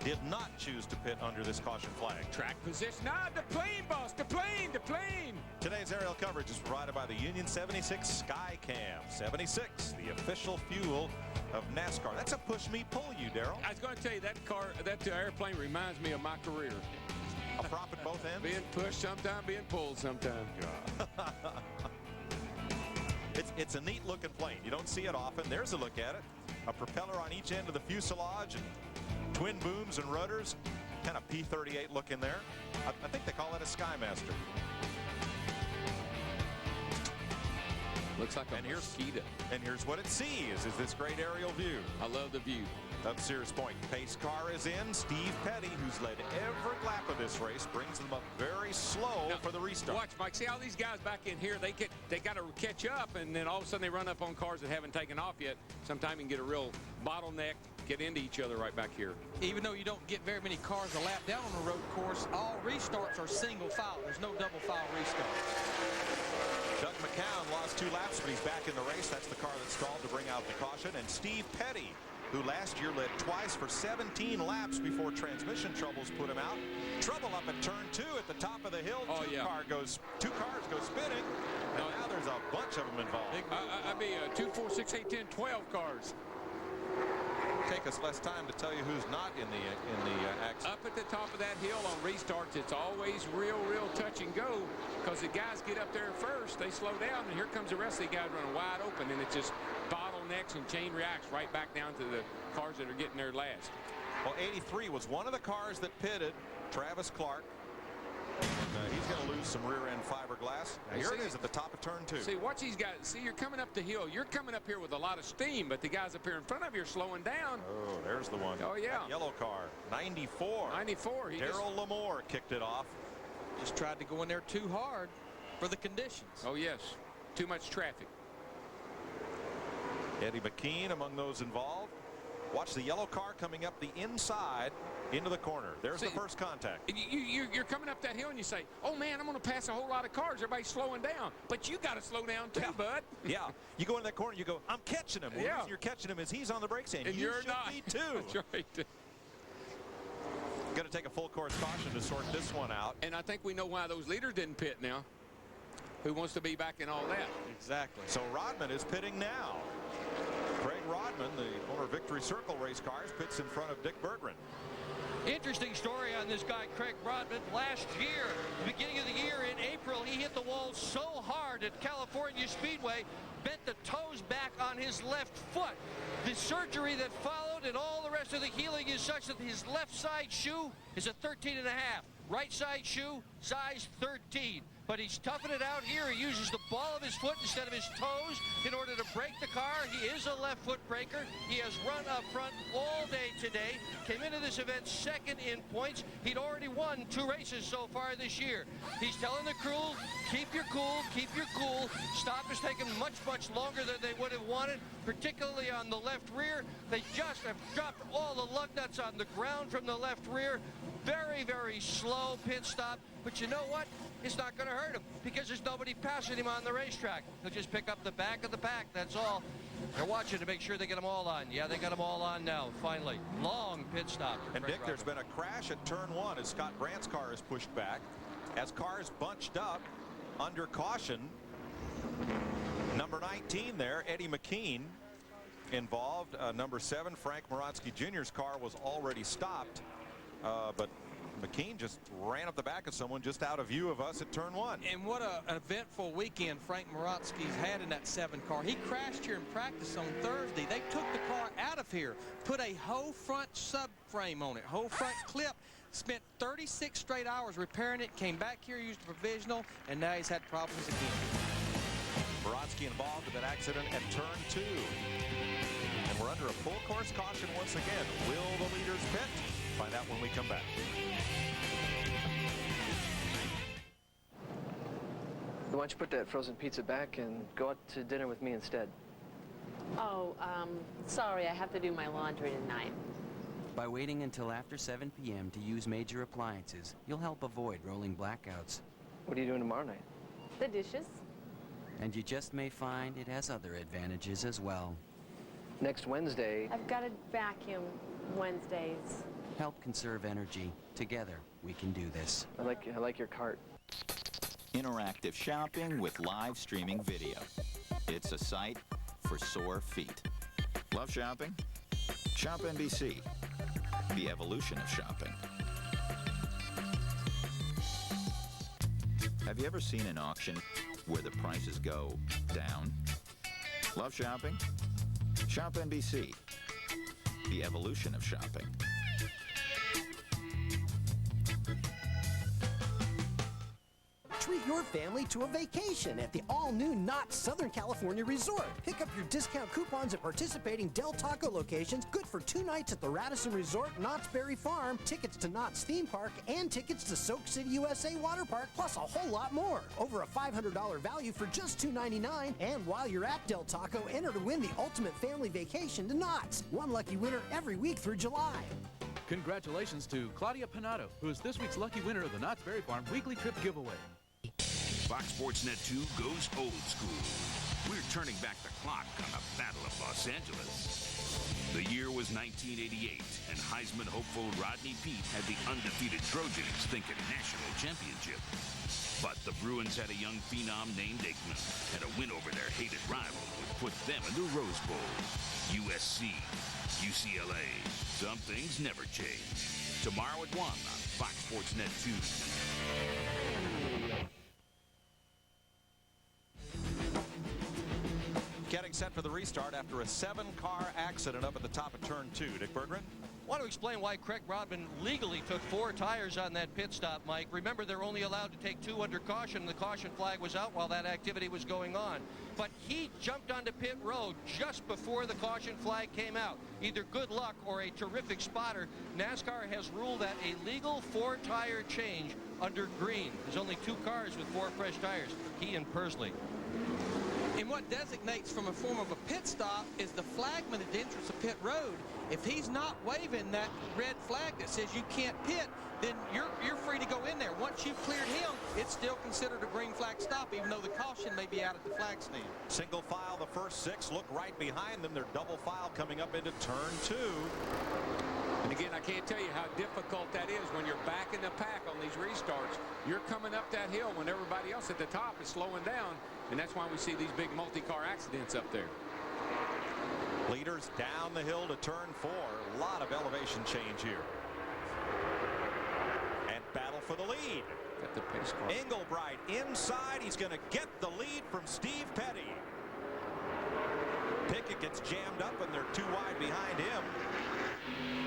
did not choose to pit under this caution flag. Track position. Ah, the plane, boss. The plane. The plane. Today's aerial coverage is provided by the Union 76 Skycam. 76, the official fuel of NASCAR. That's a push me, pull you, Darrell. I was going to tell you, that airplane reminds me of my career. A prop at both ends? Being pushed sometime, being pulled sometime. It's a neat looking plane. You don't see it often. There's a look at it. A propeller on each end of the fuselage and twin booms and rudders. Kind of P-38 look in there. I think they call it a Skymaster. Looks like a mosquito. And here's what it sees, is this great aerial view. I love the view. Of Sears Point. Pace car is in. Steve Petty, who's led every lap of this race, brings them up very slow for the restart. Watch, Mike. See how these guys back in here, they got to catch up, and then all of a sudden they run up on cars that haven't taken off yet. Sometime you can get a real bottleneck, get into each other right back here. Even though you don't get very many cars a lap down on the road course, all restarts are single file. There's no double file restart. Doug McCown lost 2 laps, but he's back in the race. That's the car that stalled to bring out the caution. And Steve Petty, who last year led twice for 17 laps before transmission troubles put him out. Trouble up at turn 2 at the top of the hill. Oh, Two cars go spinning. And now there's a bunch of them involved. I'd be 2, 4, 6, 8, 10, 12 cars. Take us less time to tell you who's not in the accident. Up at the top of that hill on restarts, it's always real touch and go, because the guys get up there first, they slow down, and here comes the rest of the guys running wide open, and it just bottlenecks and chain reacts right back down to the cars that are getting there last. Well, 83 was one of the cars that pitted, Travis Clark. He's going to lose some rear-end fiberglass. Now, here it is at the top of turn 2. See, watch these guys. See, you're coming up the hill. You're coming up here with a lot of steam, but the guys up here in front of you are slowing down. Oh, there's the one. Oh, yeah. That yellow car, 94. 94. Darrell Lamore kicked it off. Just tried to go in there too hard for the conditions. Oh, yes. Too much traffic. Eddie McKean among those involved. Watch the yellow car coming up the inside into the corner. There's the first contact. You're coming up that hill and you say, oh man, I'm going to pass a whole lot of cars. Everybody's slowing down. But you got to slow down too, bud. Yeah. You go in that corner, you go, I'm catching him. Well, the reason you're catching him is he's on the brakes, and you should be too. That's right. Going to take a full course caution to sort this one out. And I think we know why those leaders didn't pit now. Who wants to be back in all that? Exactly. So Rodman is pitting now. Craig Rodman, the owner of Victory Circle race cars, pits in front of Dick Berggren. Interesting story on this guy, Craig Rodman. Last year, the beginning of the year in April, he hit the wall so hard at California Speedway, bent the toes back on his left foot. The surgery that followed and all the rest of the healing is such that his left side shoe is a 13.5. Right side shoe, size 13. But he's toughing it out here. He uses the ball of his foot instead of his toes in order to brake the car. He is a left foot breaker. He has run up front all day today. Came into this event second in points. He'd already won 2 races so far this year. He's telling the crew, keep your cool, keep your cool. Stop is taking much, much longer than they would have wanted, particularly on the left rear. They just have dropped all the lug nuts on the ground from the left rear. Very, very slow pit stop. But you know what? It's not going to hurt him because there's nobody passing him on the racetrack. He'll just pick up the back of the pack. That's all. They're watching to make sure they get them all on. Yeah, they got them all on now, finally. Long pit stop. And Dick, there's been a crash at turn 1 as Scott Brandt's car is pushed back. As cars bunched up under caution, number 19 there, Eddie McKean, involved. Number 7, Frank Morotsky Jr.'s car was already stopped, but McKean just ran up the back of someone just out of view of us at turn 1. And what an eventful weekend Frank Morotsky's had in that 7 car. He crashed here in practice on Thursday. They took the car out of here, put a whole front subframe on it, whole front clip, spent 36 straight hours repairing it, came back here, used a provisional, and now he's had problems again. Morotsky involved in that accident at turn 2. And we're under a full course caution once again. Will the leaders pit? Find out when we come back. Why don't you put that frozen pizza back and go out to dinner with me instead? Oh, sorry, I have to do my laundry tonight. By waiting until after 7 p.m. to use major appliances, you'll help avoid rolling blackouts. What are you doing tomorrow night? The dishes. And you just may find it has other advantages as well. Next Wednesday... I've got to vacuum Wednesdays. Help conserve energy. Together, we can do this. I like your cart. Interactive shopping with live streaming video. It's a site for sore feet. Love shopping? Shop NBC. The evolution of shopping. Have you ever seen an auction where the prices go down? Love shopping? Shop NBC. The evolution of shopping. Treat your family to a vacation at the all-new Knott's Southern California Resort. Pick up your discount coupons at participating Del Taco locations, good for 2 nights at the Radisson Resort, Knott's Berry Farm, tickets to Knott's Theme Park, and tickets to Soak City USA Water Park, plus a whole lot more. Over a $500 value for just $2.99. And while you're at Del Taco, enter to win the ultimate family vacation to Knott's. One lucky winner every week through July. Congratulations to Claudia Pinato, who is this week's lucky winner of the Knott's Berry Farm Weekly Trip Giveaway. Fox Sports Net 2 goes old school. We're turning back the clock on the Battle of Los Angeles. The year was 1988, and Heisman hopeful Rodney Peete had the undefeated Trojans thinking national championship. But the Bruins had a young phenom named Aikman, and a win over their hated rival would put them in the Rose Bowl. USC, UCLA, some things never change. Tomorrow at 1 on Fox Sports Net 2. Getting set for the restart after a 7-car accident up at the top of turn 2. Dick Berggren? Want to explain why Craig Rodman legally took 4 tires on that pit stop, Mike. Remember, they're only allowed to take 2 under caution. The caution flag was out while that activity was going on. But he jumped onto pit road just before the caution flag came out. Either good luck or a terrific spotter. NASCAR has ruled that a legal 4-tire change under green. There's only 2 cars with 4 fresh tires, he and Persley. And what designates from a form of a pit stop is the flagman at the entrance of pit road. If he's not waving that red flag that says you can't pit, then you're free to go in there. Once you've cleared him, it's still considered a green flag stop, even though the caution may be out at the flag stand. Single file, the first 6. Look right behind them. They're double file coming up into turn 2. And again, I can't tell you how difficult that is when you're back in the pack on these restarts. You're coming up that hill when everybody else at the top is slowing down, and that's why we see these big multi-car accidents up there. Leaders down the hill to turn 4. A lot of elevation change here. And battle for the lead. Got the pace car. Englebright inside. He's going to get the lead from Steve Petty. Pickett gets jammed up, and they're too wide behind him.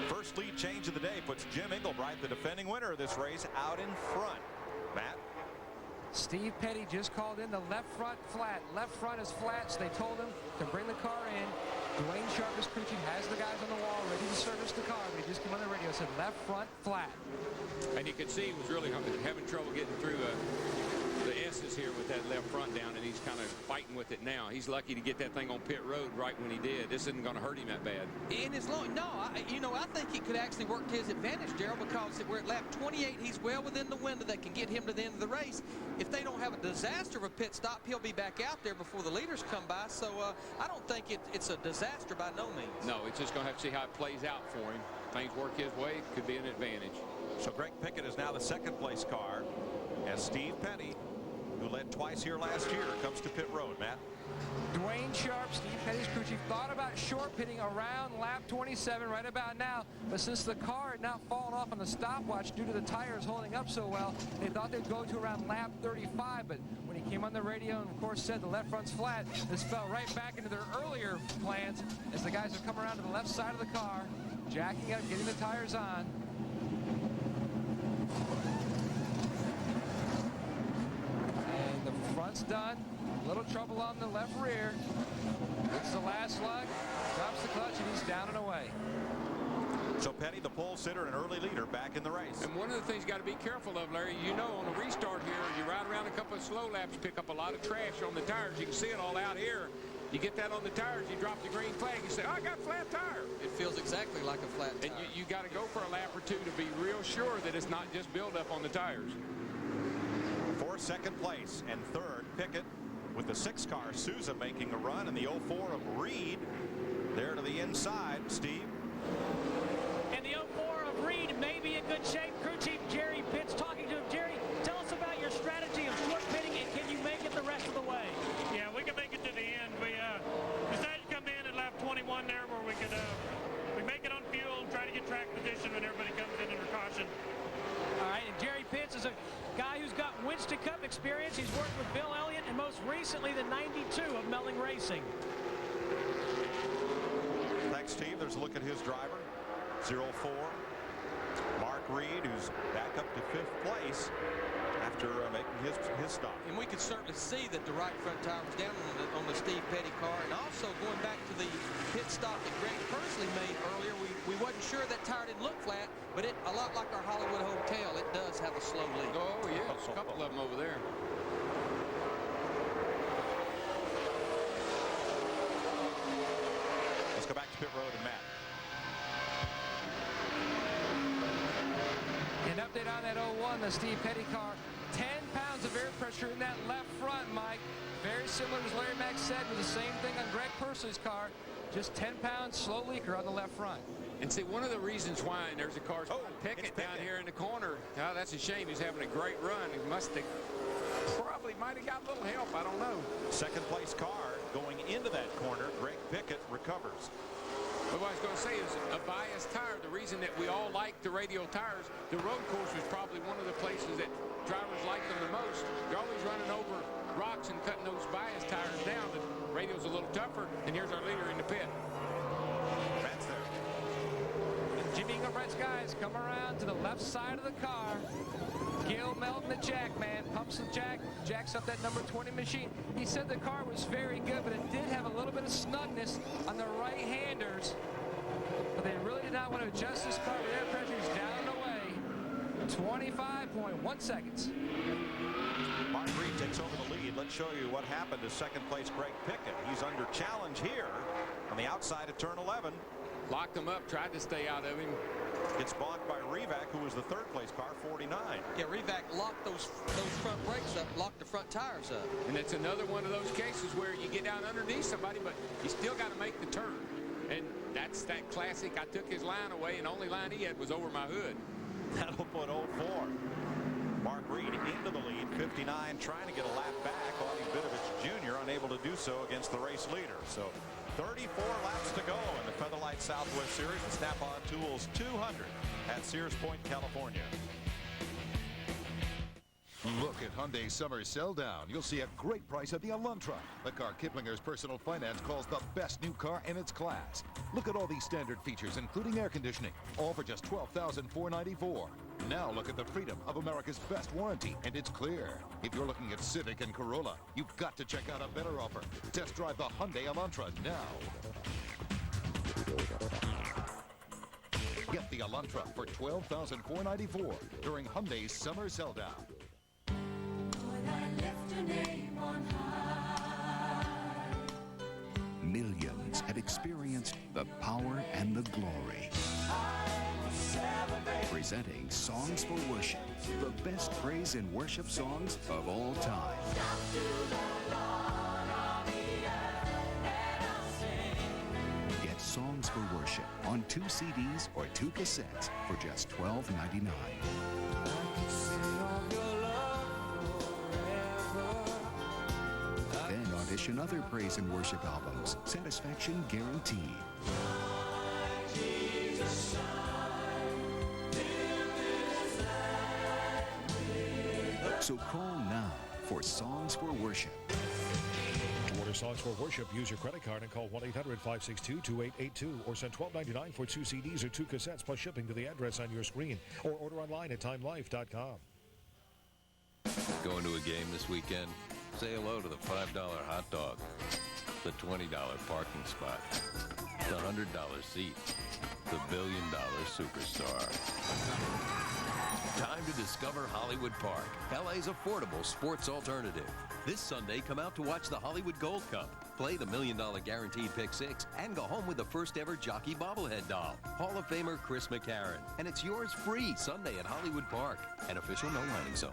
First lead change of the day puts Jim Englebright, the defending winner of this race, out in front. Matt? Steve Petty just called in the left front flat. Left front is flat, so they told him to bring the car in. Dwayne Sharp is preaching, has the guys on the wall ready to service the car. But he just came on the radio and said left front flat. And you could see he was really having trouble getting through the S's here with that left front down, and he's kind of fighting with it now. He's lucky to get that thing on pit road right when he did. This isn't going to hurt him that bad. In his long, no, I think it could actually work to his advantage, Darrell, because we're at lap 28. He's well within the window that can get him to the end of the race. If they don't have a disaster of a pit stop, he'll be back out there before the leaders come by. So I don't think it's a disaster by no means. No, it's just going to have to see how it plays out for him. Things work his way, could be an advantage. So Greg Pickett is now the second place car as Steve Petty, who led twice here last year, comes to pit road. Matt? Dwayne Sharp, Steve Petty's crew chief, thought about short pitting around lap 27 right about now, but since the car had not fallen off on the stopwatch due to the tires holding up so well, they thought they'd go to around lap 35, but when he came on the radio and of course said the left front's flat, this fell right back into their earlier plans as the guys have come around to the left side of the car, jacking up, getting the tires on. And the front's done. A little trouble on the left rear. It's the last slug. Drops the clutch and he's down and away. So Petty, the pole sitter and early leader, back in the race. And one of the things you got to be careful of, Larry, you know, on a restart here, you ride around a couple of slow laps, pick up a lot of trash on the tires. You can see it all out here. You get that on the tires, you drop the green flag, you say, oh, I got a flat tire. It feels exactly like a flat tire. And you got to go for a lap or two to be real sure that it's not just buildup on the tires. For second place and third, Pickett with the 6 car. Souza making a run, and the 04 of Reed there to the inside. Steve? And the 04 of Reed may be in good shape. Crew chief Jerry Pitts talking to him. Jerry, tell us about your strategy of short pitting, and can you make it the rest of the way? Yeah, we can make it to the end. We decided to come in at lap 21 there where we could we make it on fuel and try to get track position when everybody comes in under caution. All right, and Jerry Pitts is a guy who's got Winston Cup experience. He's worked with Bill Elliott and most recently the 92 of Melling Racing. Thanks, Steve. There's a look at his driver, 04. Mark Reed, who's back up to 5th place after making his stop. And we could certainly see that the right front tire was down on the Steve Petty car. And also going back to the pit stop that Greg Pursley made earlier, we wasn't sure that tire didn't look flat, but it, a lot like our Hollywood Hotel, it does have a slow leak. Oh, yes, a couple of them over there. Let's go back to pit road and Matt. An update on that 01, the Steve Petty car. 10 pounds of air pressure in that left front, Mike. Very similar, as Larry Mack said, with the same thing on Greg Pursley's car. Just 10 pounds slow leaker on the left front. And see, one of the reasons why, and there's a car, Pickett down here in the corner. Now, that's a shame. He's having a great run. He must have probably might have got a little help. I don't know. Second place car going into that corner. Greg Pickett recovers. But what I was going to say is a biased tire. The reason that we all like the radial tires, the road course was probably one of the places that drivers like them the most. You're always running over rocks and cutting those biased tires down. The radial's a little tougher, and here's our leader in the pit. Matt's there. Jimmy Englebright's guys come around to the left side of the car. Gil Melton, the jack man, pumps the jack, jacks up that number 20 machine. He said the car was very good, but it did have a little bit of snugness on the right-handers. But they really did not want to adjust this car with air pressures down and away. 25.1 seconds. Mark Reed takes over the lead. Let's show you what happened to second place Greg Pickett. He's under challenge here on the outside of turn 11. Locked him up, tried to stay out of him. Gets bonked by Revac, who was the third place car, 49. Yeah, Revac locked those front brakes up, locked the front tires up. And it's another one of those cases where you get down underneath somebody, but you still got to make the turn. And that's that classic, I took his line away, and the only line he had was over my hood. That'll put 04. Mark Reed into the lead, 59, trying to get a lap back. Audie Vidovich Jr. unable to do so against the race leader. So 34 laps to go in the Featherlight Southwest Series with Snap-on Tools 200 at Sears Point, California. Look at Hyundai's summer sell down. You'll see a great price at the Elantra, the car Kiplinger's Personal Finance calls the best new car in its class. Look at all these standard features, including air conditioning, all for just $12,494. Now look at the freedom of America's best warranty, and it's clear. If you're looking at Civic and Corolla, you've got to check out a better offer. Test drive the Hyundai Elantra now. Get the Elantra for $12,494 during Hyundai's summer sell down. Millions have experienced the power and the glory. Presenting Songs for Worship, the best praise and worship songs of all time. Get Songs for Worship on 2 CDs or 2 cassettes for just $12.99. Then audition other praise and worship albums. Satisfaction guaranteed. So call now for Songs for Worship. To order Songs for Worship, use your credit card and call 1-800-562-2882 or send $12.99 for 2 CDs or 2 cassettes plus shipping to the address on your screen or order online at timelife.com. Going to a game this weekend? Say hello to the $5 hot dog, the $20 parking spot, the $100 seat, the $1 billion superstar. Time to discover Hollywood Park, LA's affordable sports alternative. This Sunday, come out to watch the Hollywood Gold Cup, play the $1 Million Guaranteed Pick 6, and go home with the first ever jockey bobblehead doll, Hall of Famer Chris McCarron. And it's yours free Sunday at Hollywood Park, an official no lining zone.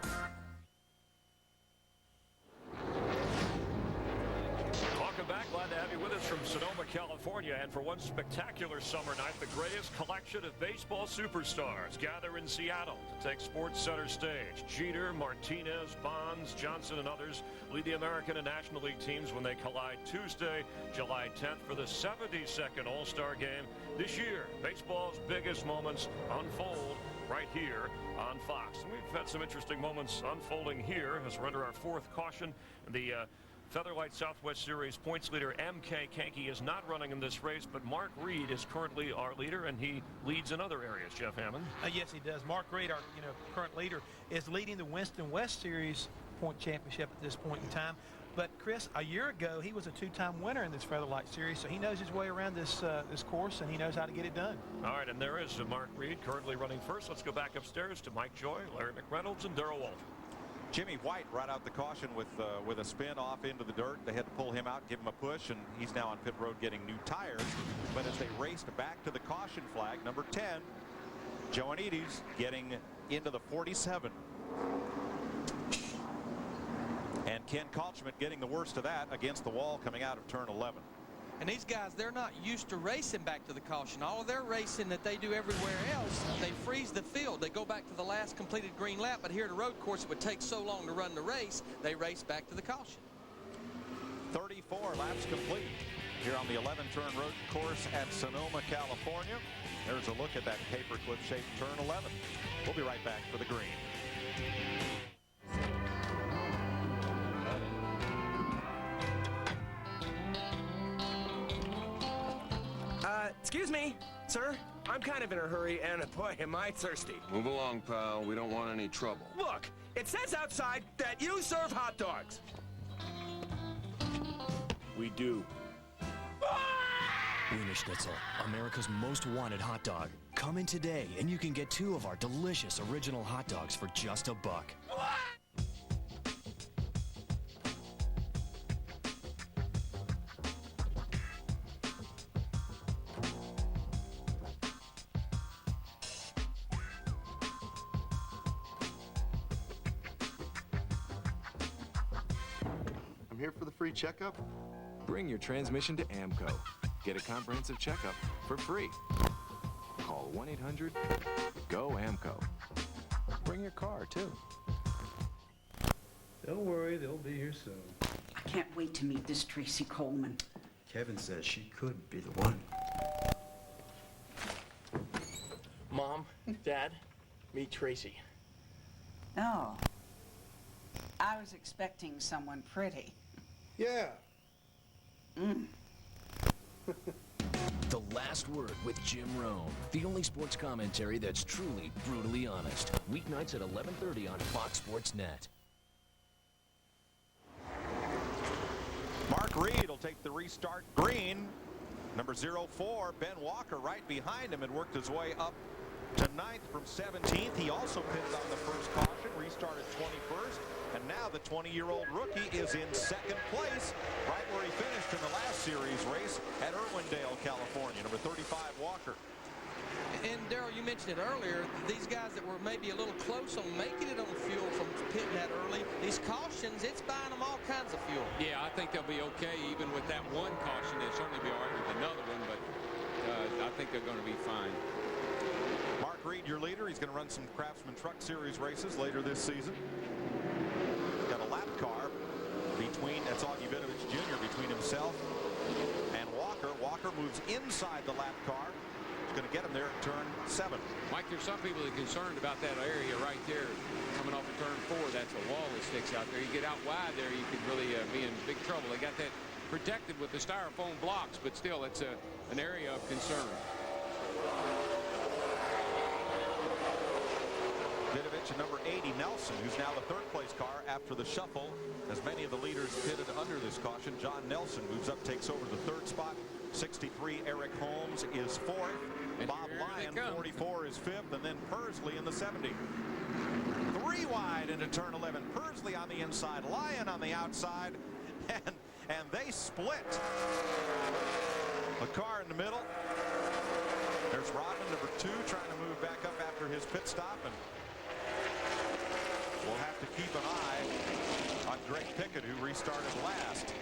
Welcome back. Glad to have you with us from Sonoma, California. And for one spectacular summer night, the greatest collection of baseball superstars gather in Seattle to take sports center stage. Jeter, Martinez, Bonds, Johnson, and others lead the American and National League teams when they collide Tuesday, July 10th for the 72nd All-Star Game. This year, baseball's biggest moments unfold right here on Fox. And we've had some interesting moments unfolding here as we're under our 4th caution. The Featherlight Southwest Series points leader M.K. Kanke is not running in this race, but Mark Reed is currently our leader, and he leads in other areas. Jeff Hammond. Yes, he does. Mark Reed, our current leader, is leading the Winston West Series point championship at this point in time. But Chris, a year ago, he was a 2-time winner in this Featherlight Series, so he knows his way around this course, and he knows how to get it done. All right, and there is Mark Reed currently running first. Let's go back upstairs to Mike Joy, Larry McReynolds, and Darrell Walter. Jimmy White right out the caution with a spin off into the dirt. They had to pull him out, give him a push, and he's now on pit road getting new tires. But as they raced back to the caution flag, number 10, Joanides getting into the 47. And Ken Kaltschmidt getting the worst of that against the wall coming out of turn 11. And these guys, they're not used to racing back to the caution. All of their racing that they do everywhere else, they freeze the field. They go back to the last completed green lap, but here at a road course, it would take so long to run the race, they race back to the caution. 34 laps complete here on the 11-turn road course at Sonoma, California. There's a look at that paperclip-shaped turn 11. We'll be right back for the green. Excuse me, sir. I'm kind of in a hurry, and boy, am I thirsty. Move along, pal. We don't want any trouble. Look, it says outside that you serve hot dogs. We do. Wiener Schnitzel, America's most wanted hot dog. Come in today, and you can get 2 of our delicious original hot dogs for just $1. I'm here for the free checkup. Bring your transmission to AMCO. Get a comprehensive checkup for free. Call 1-800-GO-AMCO. Bring your car, too. Don't worry, they'll be here soon. I can't wait to meet this Tracy Coleman. Kevin says she could be the one. Mom, Dad, meet Tracy. Oh. I was expecting someone pretty. Yeah. The Last Word with Jim Rome. The only sports commentary that's truly brutally honest. Weeknights at 11:30 on Fox Sports Net. Mark Reed will take the restart green. Number 04, Ben Walker, right behind him, had worked his way up to 9th from 17th. He also pitted on the first caution, restarted 21st. And now the 20-year-old rookie is in second place, right where he finished in the last series race at Irwindale, California. Number 35, Walker. And Darrell, you mentioned it earlier, these guys that were maybe a little close on making it on fuel from pitting that early, these cautions, it's buying them all kinds of fuel. Yeah, I think they'll be okay even with that one caution. They'll certainly be all right with another one, but I think they're going to be fine. Mark Reed, your leader. He's going to run some Craftsman Truck Series races later this season. Got a lap car between, that's Augie Vinovich Jr., between himself and Walker. Walker moves inside the lap car. He's going to get him there at turn 7. Mike, there's some people that are concerned about that area right there coming off of turn 4. That's a wall that sticks out there. You get out wide there, you could really be in big trouble. They got that protected with the styrofoam blocks, but still, it's an area of concern. Vinovich and number 80, Nelson, who's now the third-place car after the shuffle, as many of the leaders pitted under this caution. John Nelson moves up, takes over the third spot. 63, Eric Holmes is 4th. And Bob Lyon, 44, is 5th, and then Pursley in the 70. 3 wide into turn 11. Pursley on the inside, Lyon on the outside, and they split. The car in the middle. There's Rodman, number 2, trying to move back up after his pit stop, and we'll have to keep an eye on Greg Pickett, who restarted last.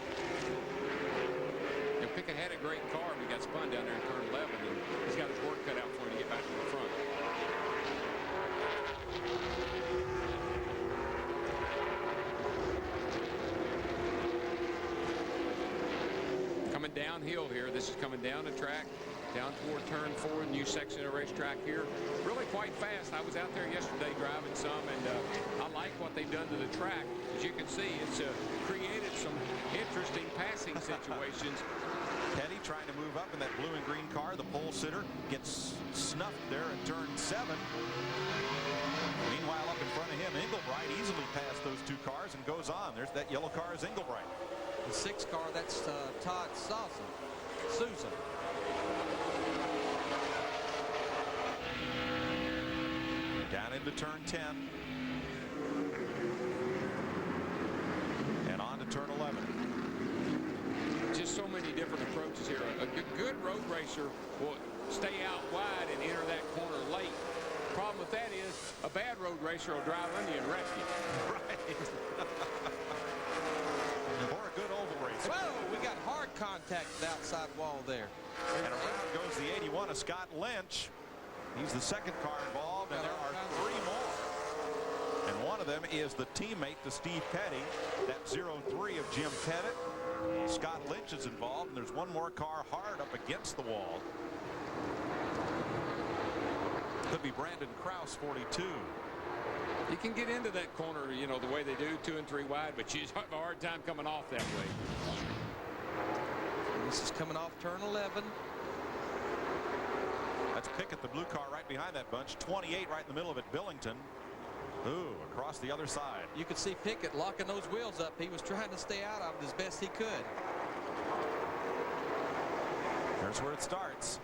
And Pickett had a great car, but he got spun down there in turn 11, and he's got his work cut out for him to get back to the front. Coming downhill here. This is coming down the track, down toward turn 4, new section of racetrack here. Really quite fast. I was out there yesterday driving some, and I like what they've done to the track. As you can see, it's created some interesting passing situations. Petty trying to move up in that blue and green car. The pole sitter gets snuffed there at turn 7. Meanwhile, up in front of him, Englebright easily passed those 2 cars and goes on. There's that yellow car is Englebright. The 6th car, that's Todd Sousa. Down into turn 10. And on to turn 11. Just so many different approaches here. A good road racer will stay out wide and enter that corner late. Problem with that is a bad road racer will drive under you and wreck you. Right. Or a good oval racer. Whoa, we got hard contact with the outside wall there. And around goes the 81 of Scott Lynch. He's the second car involved, and there are 3 more. And one of them is the teammate to Steve Petty, that 03 of Jim Pettit. Scott Lynch is involved, and there's one more car hard up against the wall. Could be Brandon Krause, 42. You can get into that corner, you know, the way they do, 2 and 3 wide, but you have a hard time coming off that way. This is coming off turn 11. That's Pickett, the blue car right behind that bunch. 28 right in the middle of it, Billington. Ooh, across the other side. You could see Pickett locking those wheels up. He was trying to stay out of it as best he could. There's where it starts.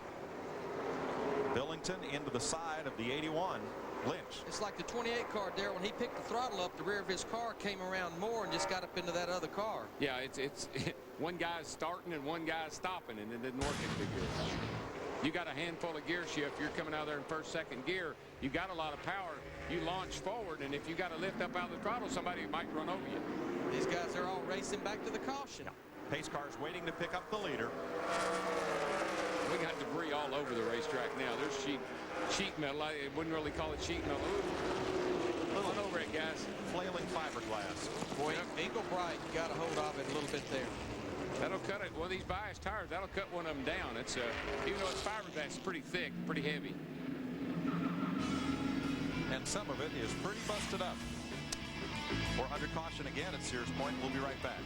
Billington into the side of the 81. Lynch. It's like the 28 car there. When he picked the throttle up, the rear of his car came around more and just got up into that other car. Yeah, it's one guy's starting and one guy's stopping, and it didn't work as big good. You got a handful of gear shift. You're coming out there in first, second gear. You got a lot of power. You launch forward, and if you got to lift up out of the throttle, somebody might run over you. These guys are all racing back to the caution. Pace cars waiting to pick up the leader. We got debris all over the racetrack now. There's sheet metal. I wouldn't really call it sheet metal. Come on over it, guys. Flailing fiberglass. Boy, Eagle Bright got a hold of it a little bit there. That'll cut it. One of these bias tires, that'll cut one of them down. It's even though it's fiberglass, it's pretty thick, pretty heavy. And some of it is pretty busted up. We're under caution again at Sears Point. We'll be right back.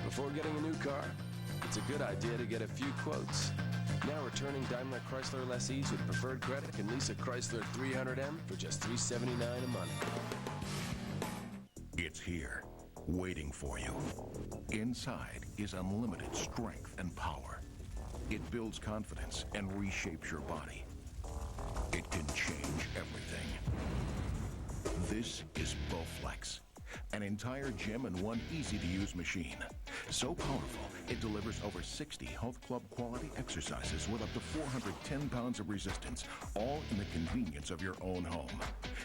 Before getting a new car, it's a good idea to get a few quotes. Now returning Daimler Chrysler lessees with preferred credit can lease a Chrysler 300M for just $379 a month. It's here, waiting for you. Inside is unlimited strength and power. It builds confidence and reshapes your body. It can change everything. This is Bowflex, an entire gym in one easy-to-use machine. So powerful, it delivers over 60 health club quality exercises with up to 410 pounds of resistance, all in the convenience of your own home.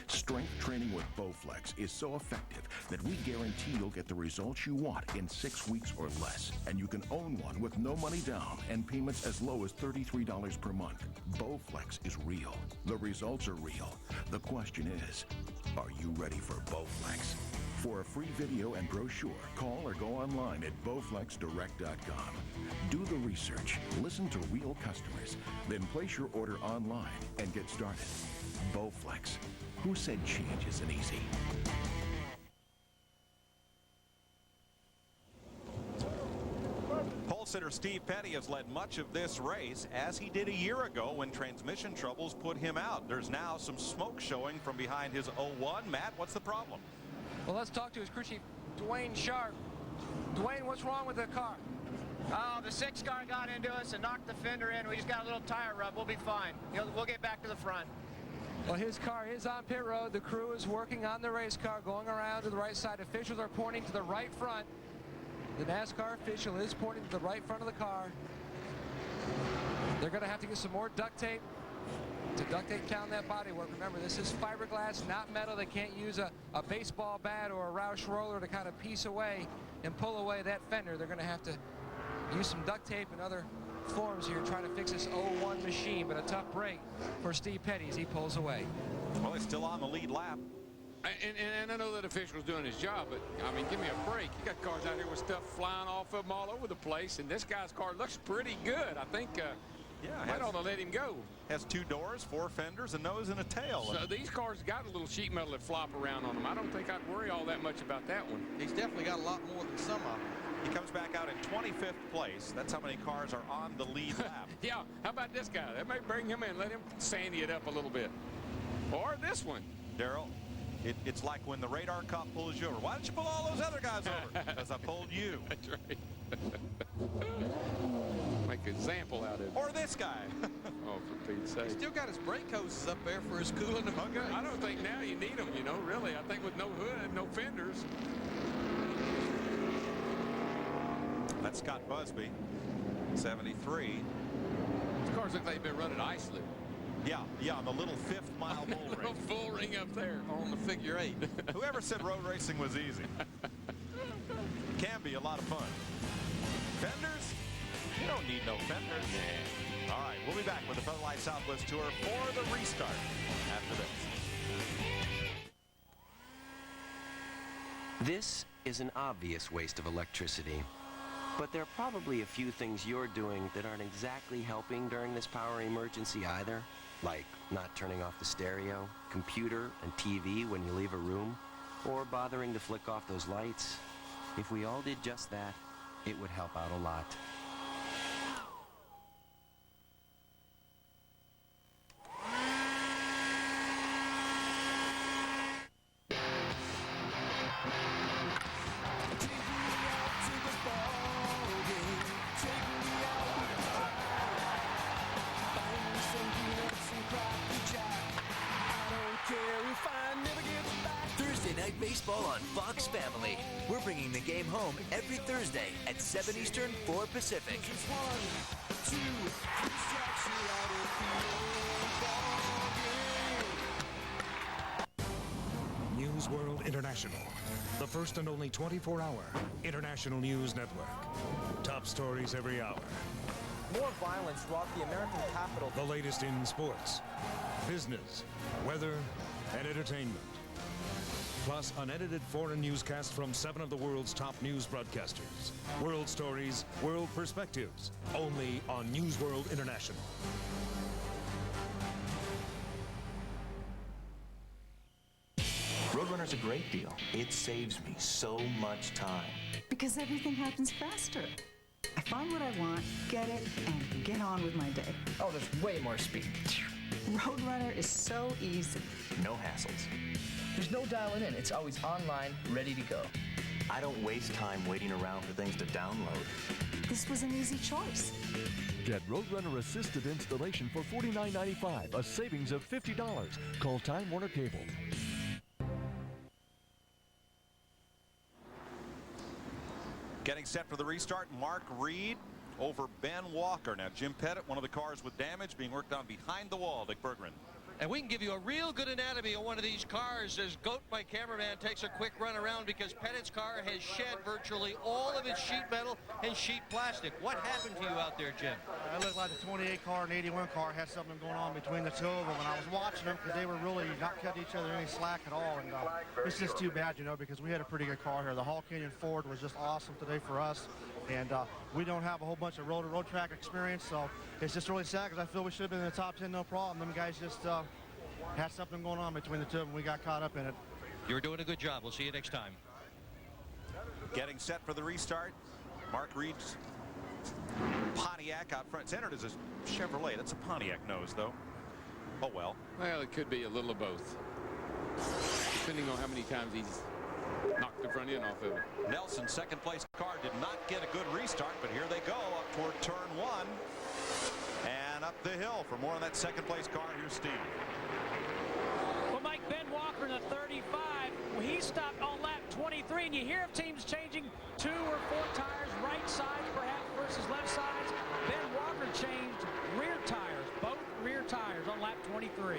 Strength training with Bowflex is so effective that we guarantee you'll get the results you want in 6 weeks or less. And you can own one with no money down and payments as low as $33 per month. Bowflex is real. The results are real. The question is, are you ready for Bowflex? For a free video and brochure, call or go online at bowflexdirect.com. Do the research, listen to real customers, then place your order online and get started. Bowflex. Who said change isn't easy? Pole sitter Steve Petty has led much of this race, as he did a year ago when transmission troubles put him out. There's now some smoke showing from behind his 01. Matt, what's the problem? Well, let's talk to his crew chief, Dwayne Sharp. Dwayne, what's wrong with the car? Oh, the 6 car got into us and knocked the fender in. We just got a little tire rub. We'll be fine. We'll get back to the front. Well, his car is on pit road. The crew is working on the race car, going around to the right side. Officials are pointing to the right front. The NASCAR official is pointing to the right front of the car. They're going to have to get some more duct tape to duct tape down that bodywork. Remember, this is fiberglass, not metal. They can't use a baseball bat or a Roush roller to kind of piece away and pull away that fender. They're going to have to use some duct tape and other forms here trying to fix this 01 machine, but a tough break for Steve Petty as he pulls away. Well, he's still on the lead lap. And I know that official's doing his job, but, I mean, give me a break. You got cars out here with stuff flying off of them all over the place, and this guy's car looks pretty good. I think might ought to let him go. Has 2 doors, 4 fenders, a nose, and a tail. So these cars got a little sheet metal that flop around on them. I don't think I'd worry all that much about that one. He's definitely got a lot more than some of them. He comes back out in 25th place. That's how many cars are on the lead lap. Yeah, how about this guy? That may bring him in, let him sandy it up a little bit. Or this one. Daryl, it's like when the radar cop pulls you over. Why don't you pull all those other guys over? Because I pulled you. That's right. Make an example out of it. Or this guy. Oh, for Pete's sake. He's still got his brake hoses up there for his cooling and I don't think now you need them, really. I think with no hood, no fenders. That's Scott Busby, 73. These cars look like they've been running isolate. Yeah, on the little 5th mile bull ring. Little full ring up there. On the figure 8. Whoever said road racing was easy? Can be a lot of fun. Fenders? You don't need no fenders. Yeah. All right, we'll be back with the Feather Light Southwest Tour for the restart after this. This is an obvious waste of electricity. But there are probably a few things you're doing that aren't exactly helping during this power emergency either. Like not turning off the stereo, computer, and TV when you leave a room, or bothering to flick off those lights. If we all did just that, it would help out a lot. Some peanuts and cracker jack. baseball on Fox Family. We're bringing the game home every Thursday at 7 Eastern, 4 Pacific. News World International, the first and only 24-hour international news network. Top stories every hour. More violence rocked the American capital. The latest in sports, business, weather, and entertainment. Plus, unedited foreign newscasts from 7 of the world's top news broadcasters. World stories, world perspectives. Only on News World International. Roadrunner's a great deal. It saves me so much time. Because everything happens faster. I find what I want, get it, and get on with my day. Oh, there's way more speed. Roadrunner is so easy. No hassles. There's no dialing in. It's always online, ready to go. I don't waste time waiting around for things to download. This was an easy choice. Get Roadrunner assisted installation for $49.95, a savings of $50. Call Time Warner Cable. Getting set for the restart, Mark Reed over Ben Walker. Now, Jim Pettit, one of the cars with damage, being worked on behind the wall. Dick Berggren. And we can give you a real good anatomy on one of these cars as Goat, my cameraman, takes a quick run around because Pettit's car has shed virtually all of its sheet metal and sheet plastic. What happened to you out there, Jim? It looked like the 28 car and 81 car had something going on between the two of them, and I was watching them because they were really not cutting each other any slack at all, and it's just too bad, you know, because we had a pretty good car here. The Hall Canyon Ford was just awesome today for us, and we don't have a whole bunch of road track experience, so it's just really sad because I feel we should have been in the top 10, no problem. Them guys just had something going on between the two of them. We got caught up in it. You're doing a good job. We'll see you next time. Getting set for the restart, Mark Reed's Pontiac out front. It's entered as a Chevrolet. That's a Pontiac nose, though. Oh, well. Well, it could be a little of both, depending on how many times he's knocked the front end off of it. Nelson's second place car did not get a good restart, but here they go up toward turn 1 and up the hill. For more on that second place car, here's Steve. Well, Mike, Ben Walker in the 35, he stopped on lap 23, and you hear of teams changing 2 or 4 tires, right sides perhaps versus left sides. Ben Walker changed rear tires, both rear tires on lap 23.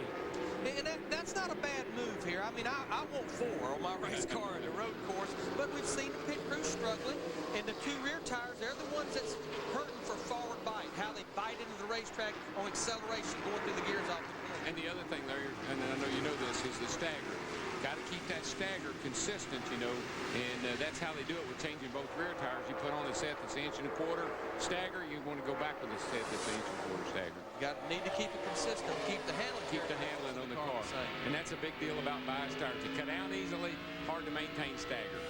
And that's not a bad move here. I mean, I want 4 on my race car in the road course, but we've seen the pit crew struggling, and the 2 rear tires, they're the ones that's hurting for forward bite, how they bite into the racetrack on acceleration going through the gears off the corner. And the other thing there, and I know you know this, is the stagger. Got to keep that stagger consistent, you know, and that's how they do it with changing both rear tires. You put on a set that's 1.25 inch stagger, you want to go back with a set that's 1.25 inch stagger. You need to keep it consistent, keep the handling on the car. And that's a big deal about bias tires. They cut down easily, hard to maintain stagger.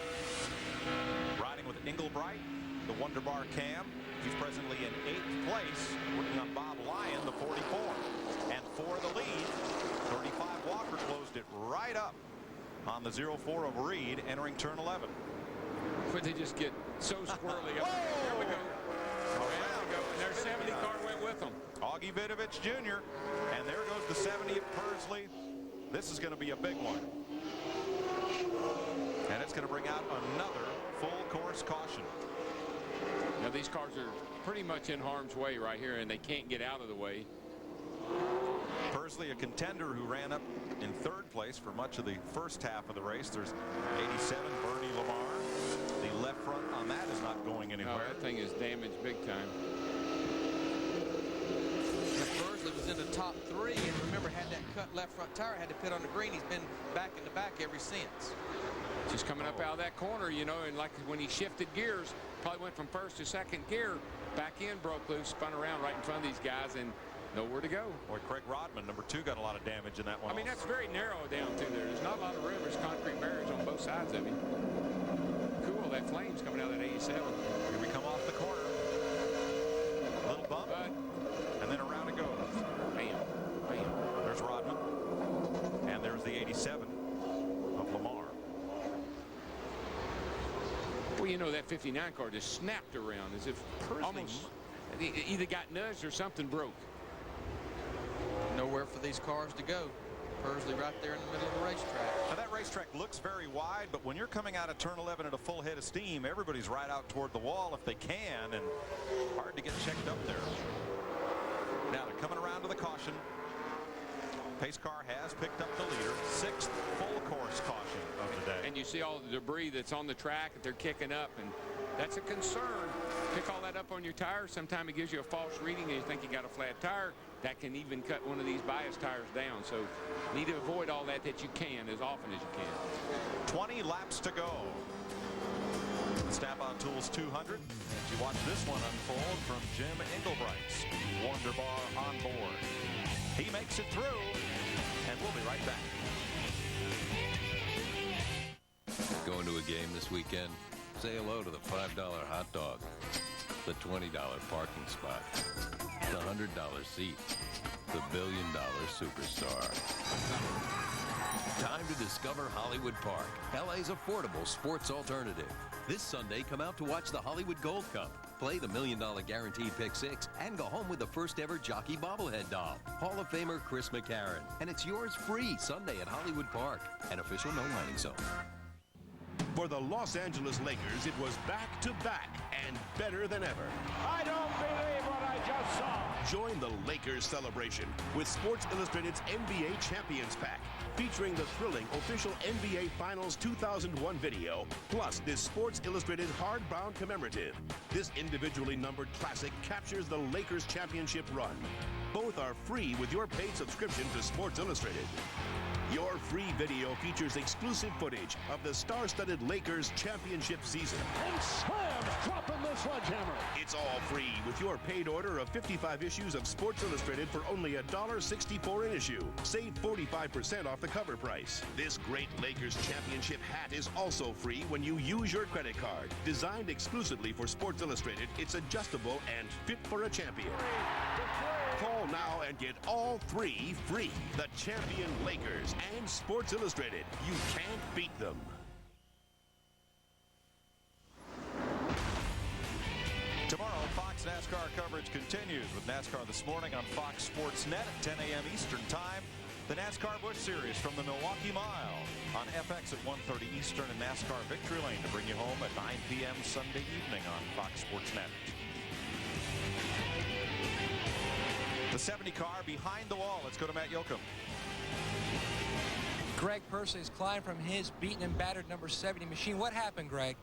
Riding with Engelbright, the Wonder Bar Cam. He's presently in 8th place, working on Bob Lyon, the 44. And for the lead, 35 Walker closed it right up on the 04 of Reed, entering turn 11. But they just get so squirrely up there. There we go. There we go. And their 70 car went with them. Augie Vidovich Jr. And there goes the 70 of Pursley. This is going to be a big one. And it's going to bring out another full course caution. Now these cars are pretty much in harm's way right here, and they can't get out of the way. Pursley, a contender who ran up in 3rd place for much of the first half of the race. There's 87, Bernie Lamar. The left front on that is not going anywhere. No, that thing is damaged big time. Pursley was in the top 3, and remember, had that cut left front tire, had to pit on the green. He's been back in the back ever since. Just coming up out of that corner, you know, and like when he shifted gears, probably went from 1st to 2nd gear, back end broke loose, spun around right in front of these guys, and nowhere to go. Boy, Craig Rodman, number 2, got a lot of damage in that one. I mean, that's very narrow down through there. There's not a lot of room. There's concrete barriers on both sides of him. Cool, that flame's coming out of that 87. Here we come off the corner. Little bump, and then around it goes. Bam, bam. There's Rodman, and there's the 87 of Lamar. Well, you know, that 59 car just snapped around as if almost either got nudged or something broke. Nowhere for these cars to go. Pursley right there in the middle of the racetrack. Now that racetrack looks very wide, but when you're coming out of turn 11 at a full head of steam, everybody's right out toward the wall if they can, and hard to get checked up there. Now they're coming around to the caution. Pace car has picked up the leader. 6th full course caution of the day. And you see all the debris that's on the track that they're kicking up, and that's a concern. Pick all that up on your tire. Sometimes it gives you a false reading and you think you got a flat tire. That can even cut one of these bias tires down. So you need to avoid all that you can as often as you can. 20 laps to go. Snap-on Tools 200. As you watch this one unfold from Jim Engelbright's Wonderbar on board. He makes it through, and we'll be right back. Going to a game this weekend? Say hello to the $5 hot dog, the $20 parking spot, the $100 seat, the $1 billion superstar. Time to discover Hollywood Park, LA's affordable sports alternative. This Sunday, come out to watch the Hollywood Gold Cup, play the $1 Million Guaranteed Pick 6, and go home with the first ever jockey bobblehead doll, Hall of Famer Chris McCarron. And it's yours free Sunday at Hollywood Park, an official no lighting zone. For the Los Angeles Lakers, it was back-to-back and better than ever. I don't believe what I just saw. Join the Lakers celebration with Sports Illustrated's NBA Champions Pack, featuring the thrilling official NBA Finals 2001 video, plus this Sports Illustrated hardbound commemorative. This individually numbered classic captures the Lakers championship run. Both are free with your paid subscription to Sports Illustrated. Your free video features exclusive footage of the star-studded Lakers championship season. And slam, dropping the sledgehammer. It's all free with your paid order of 55 issues of Sports Illustrated for only $1.64 an issue. Save 45% off the cover price. This great Lakers championship hat is also free when you use your credit card. Designed exclusively for Sports Illustrated, it's adjustable and fit for a champion. Call now and get all three free. The Champion Lakers and Sports Illustrated. You can't beat them. Tomorrow, Fox NASCAR coverage continues with NASCAR This Morning on Fox Sports Net at 10 a.m. Eastern Time. The NASCAR Busch Series from the Milwaukee Mile on FX at 1:30 Eastern and NASCAR Victory Lane to bring you home at 9 p.m. Sunday evening on Fox Sports Net. The 70 car behind the wall. Let's go to Matt Yoakum. Greg Pursley has climbed from his beaten and battered number 70 machine. What happened, Greg?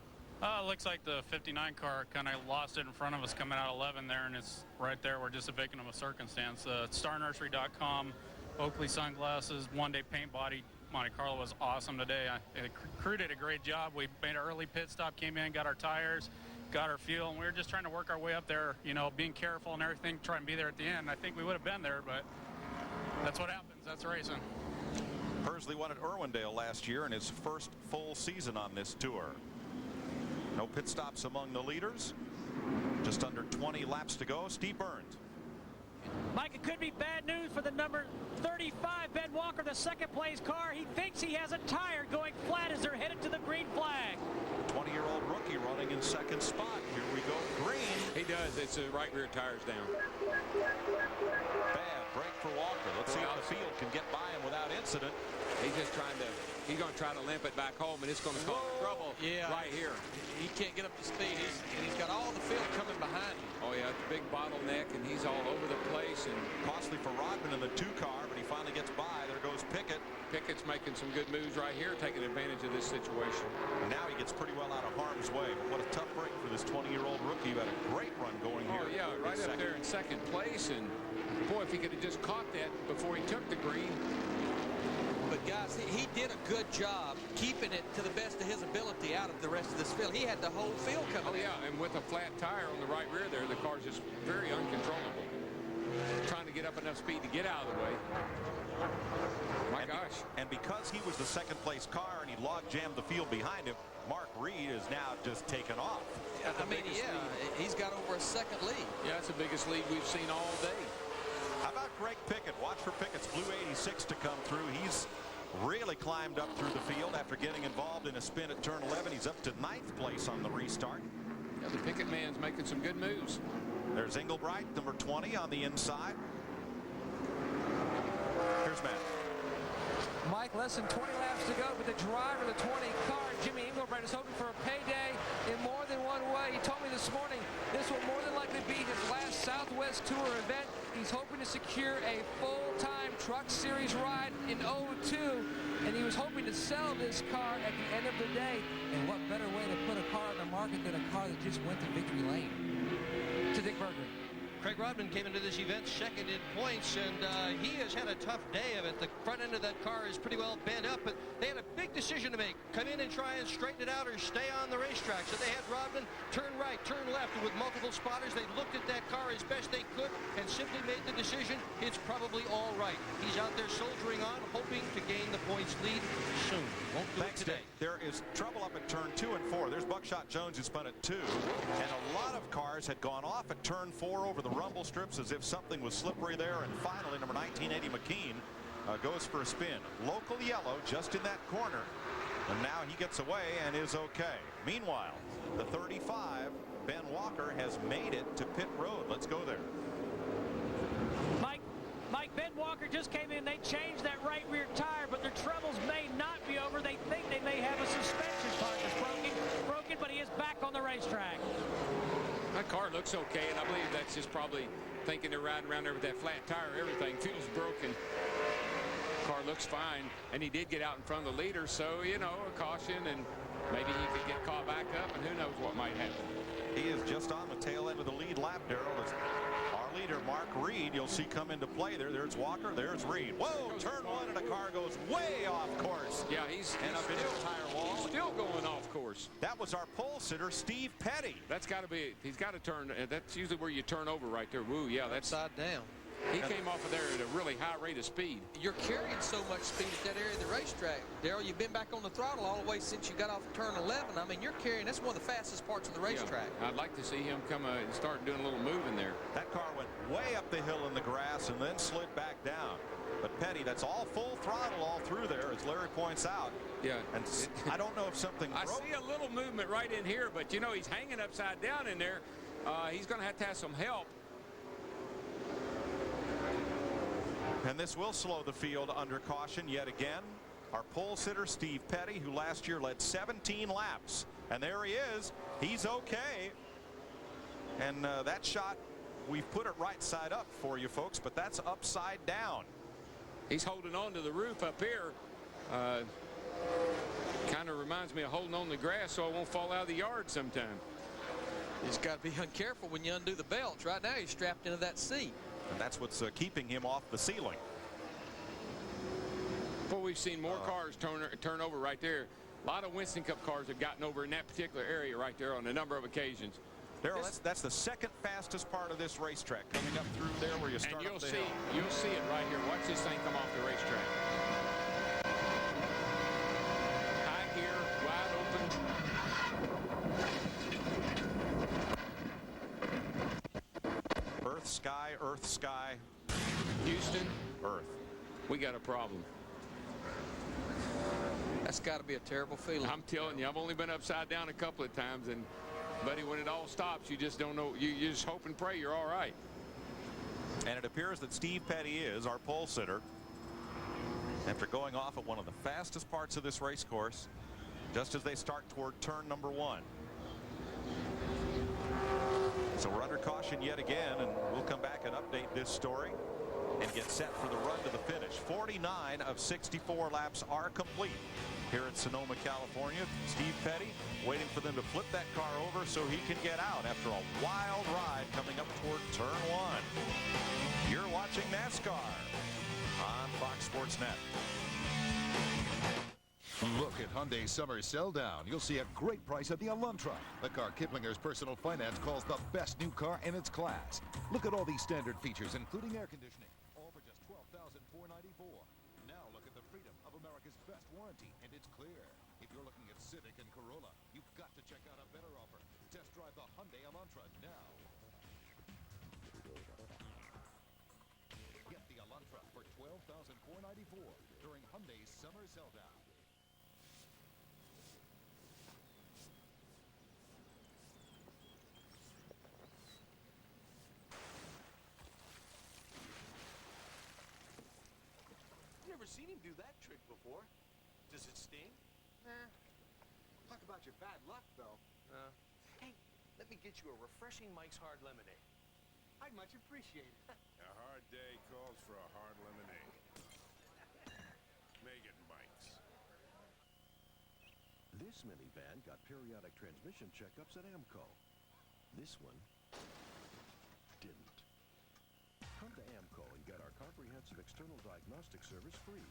Looks like the 59 car kind of lost it in front of us coming out 11 there, and it's right there. We're just a victim of circumstance. StarNursery.com, Oakley sunglasses, one-day paint body. Monte Carlo was awesome today. The crew did a great job. We made an early pit stop, came in, got our tires, got our fuel, and we were just trying to work our way up there, you know, being careful and everything, trying to be there at the end. I think we would have been there, but that's what happens. That's racing. Pursley won at Irwindale last year in his first full season on this tour. No pit stops among the leaders. Just under 20 laps to go. Steve Burns. Mike, it could be bad news for the number 35, Ben Walker, the second place car. He thinks he has a tire going flat as they're headed to the green flag. 20-year-old rookie running in second spot. Here we go. Green. He does. It's the right rear tires down. Bad break for Walker. Let's see if the field can get by him without incident. He's just he's going to try to limp it back home, and it's going to cause trouble right here. He can't get up to speed. He's got all the field coming behind him. Oh, yeah, it's a big bottleneck, and he's all over the place. And costly for Rodman in the 2 car, but he finally gets by. There goes Pickett. Pickett's making some good moves right here, taking advantage of this situation. And now he gets pretty well out of harm's way. But what a tough break for this 20-year-old rookie who had a great run going here. Oh, yeah, right up there in second place. And, boy, if he could have just caught that before he took the green. But, guys, he did a good job keeping it to the best of his ability out of the rest of this field. He had the whole field coming in. Oh, yeah, and with a flat tire on the right rear there, the car's just very uncontrollable. Trying to get up enough speed to get out of the way. My gosh. And because he was the second place car and he log jammed the field behind him, Mark Reed is now just taken off. I mean, he's got over a second lead. Yeah, it's the biggest lead we've seen all day. How about Greg Pickett? Watch for Pickett's blue 86 to come through. He's really climbed up through the field after getting involved in a spin at turn 11. He's up to 9th place on the restart. Yeah, the Pickett man's making some good moves. There's Engelbright, number 20 on the inside. Here's Matt. Mike, less than 20 laps to go, but the driver of the 20 car, Jimmy Engelbrecht, is hoping for a payday in more than one way. He told me this morning this will more than likely be his last Southwest Tour event. He's hoping to secure a full-time Truck Series ride in 02, and he was hoping to sell this car at the end of the day. And what better way to put a car on the market than a car that just went to victory lane? To Dick Berger. Craig Rodman came into this event second in points, and he has had a tough day of it. The front end of that car is pretty well bent up, but they had a big decision to make. Come in and try and straighten it out or stay on the racetrack. So they had Rodman turn right, turn left, and with multiple spotters, they looked at that car as best they could and simply made the decision it's probably all right. He's out there soldiering on, hoping to gain the points lead soon. Won't do it today. There is trouble up at turn 2 and 4. There's Buckshot Jones, who spun at 2, and a lot of cars had gone off at turn 4 over the rumble strips as if something was slippery there. And finally, number 1980 McKean goes for a spin. Local yellow just in that corner, and now he gets away and is okay. Meanwhile, the 35, Ben Walker, has made it to pit road. Let's go there. Mike, Ben Walker just came in. They changed that right rear tire, but their troubles may not be over. They think they may have a suspension part that's broken, but he is back on the racetrack. That car looks okay, and I believe that's just probably thinking they're riding around there with that flat tire. Everything feels broken. Car looks fine, and he did get out in front of the leader, so, you know, a caution, and maybe he could get caught back up, and who knows what might happen. He is just on the tail end of the lead lap, Darrell. Our leader, Mark Reed, you'll see come into play there. There's Walker, there's Reed. Whoa, turn 1, and the car goes way off course. Yeah, he's up into the tire wall. He's still going off course. That was our pole sitter, Steve Petty. That's got to be, he's got to turn, that's usually where you turn over right there. Woo, yeah, that's upside down. He came off of there at a really high rate of speed. You're carrying so much speed at that area of the racetrack. Darrell, you've been back on the throttle all the way since you got off of turn 11. I mean, you're carrying, that's one of the fastest parts of the racetrack. Yeah, I'd like to see him come and start doing a little moving there. That car went way up the hill in the grass and then slid back down. But Petty, that's all full throttle all through there, as Larry points out. Yeah. And I don't know if something I see a little movement right in here, but, you know, he's hanging upside down in there. He's going to have some help. And this will slow the field under caution yet again. Our pole sitter, Steve Petty, who last year led 17 laps. And there he is. He's okay. And that shot, we've put it right side up for you folks, but that's upside down. He's holding on to the roof up here. Kind of reminds me of holding on the grass so I won't fall out of the yard sometime. You just got to be careful when you undo the belts. Right now he's strapped into that seat. And that's what's keeping him off the ceiling. Before we've seen more cars turn over right there. A lot of Winston Cup cars have gotten over in that particular area right there on a number of occasions. Darrell, that's the second fastest part of this racetrack, coming up through there where you start. And you'll see it right here. Watch this thing come off the racetrack. High gear, wide open. Earth, sky. Houston, Earth. We got a problem. That's got to be a terrible feeling. I'm telling you, I've only been upside down a couple of times, and buddy, when it all stops, you just don't know. You just hope and pray you're all right. And it appears that Steve Petty is our pole sitter after going off at one of the fastest parts of this race course just as they start toward turn number 1. So we're under caution yet again, and we'll come back and update this story and get set for the run to the finish. 49 of 64 laps are complete here in Sonoma, California. Steve Petty waiting for them to flip that car over so he can get out after a wild ride coming up toward turn 1. You're watching NASCAR on Fox Sports Net. Look at Hyundai's summer sell down. You'll see a great price at the Elantra, the car Kiplinger's Personal Finance calls the best new car in its class. Look at all these standard features, including air conditioning, all for just $12,494. Now look at the freedom of America's best warranty, and it's clear. If you're looking at Civic and Corolla, you've got to check out a better offer. Test drive the Hyundai Elantra now. Get the Elantra for $12,494 during Hyundai's summer sell down. seen him do that trick before. Does it sting? Nah. Talk about your bad luck, though. Hey, let me get you a refreshing Mike's Hard Lemonade. I'd much appreciate it. A hard day calls for a hard lemonade. Make it Mike's. This minivan got periodic transmission checkups at AMCO. This one didn't. Come to AMCO and get our comprehensive external diagnostic service free.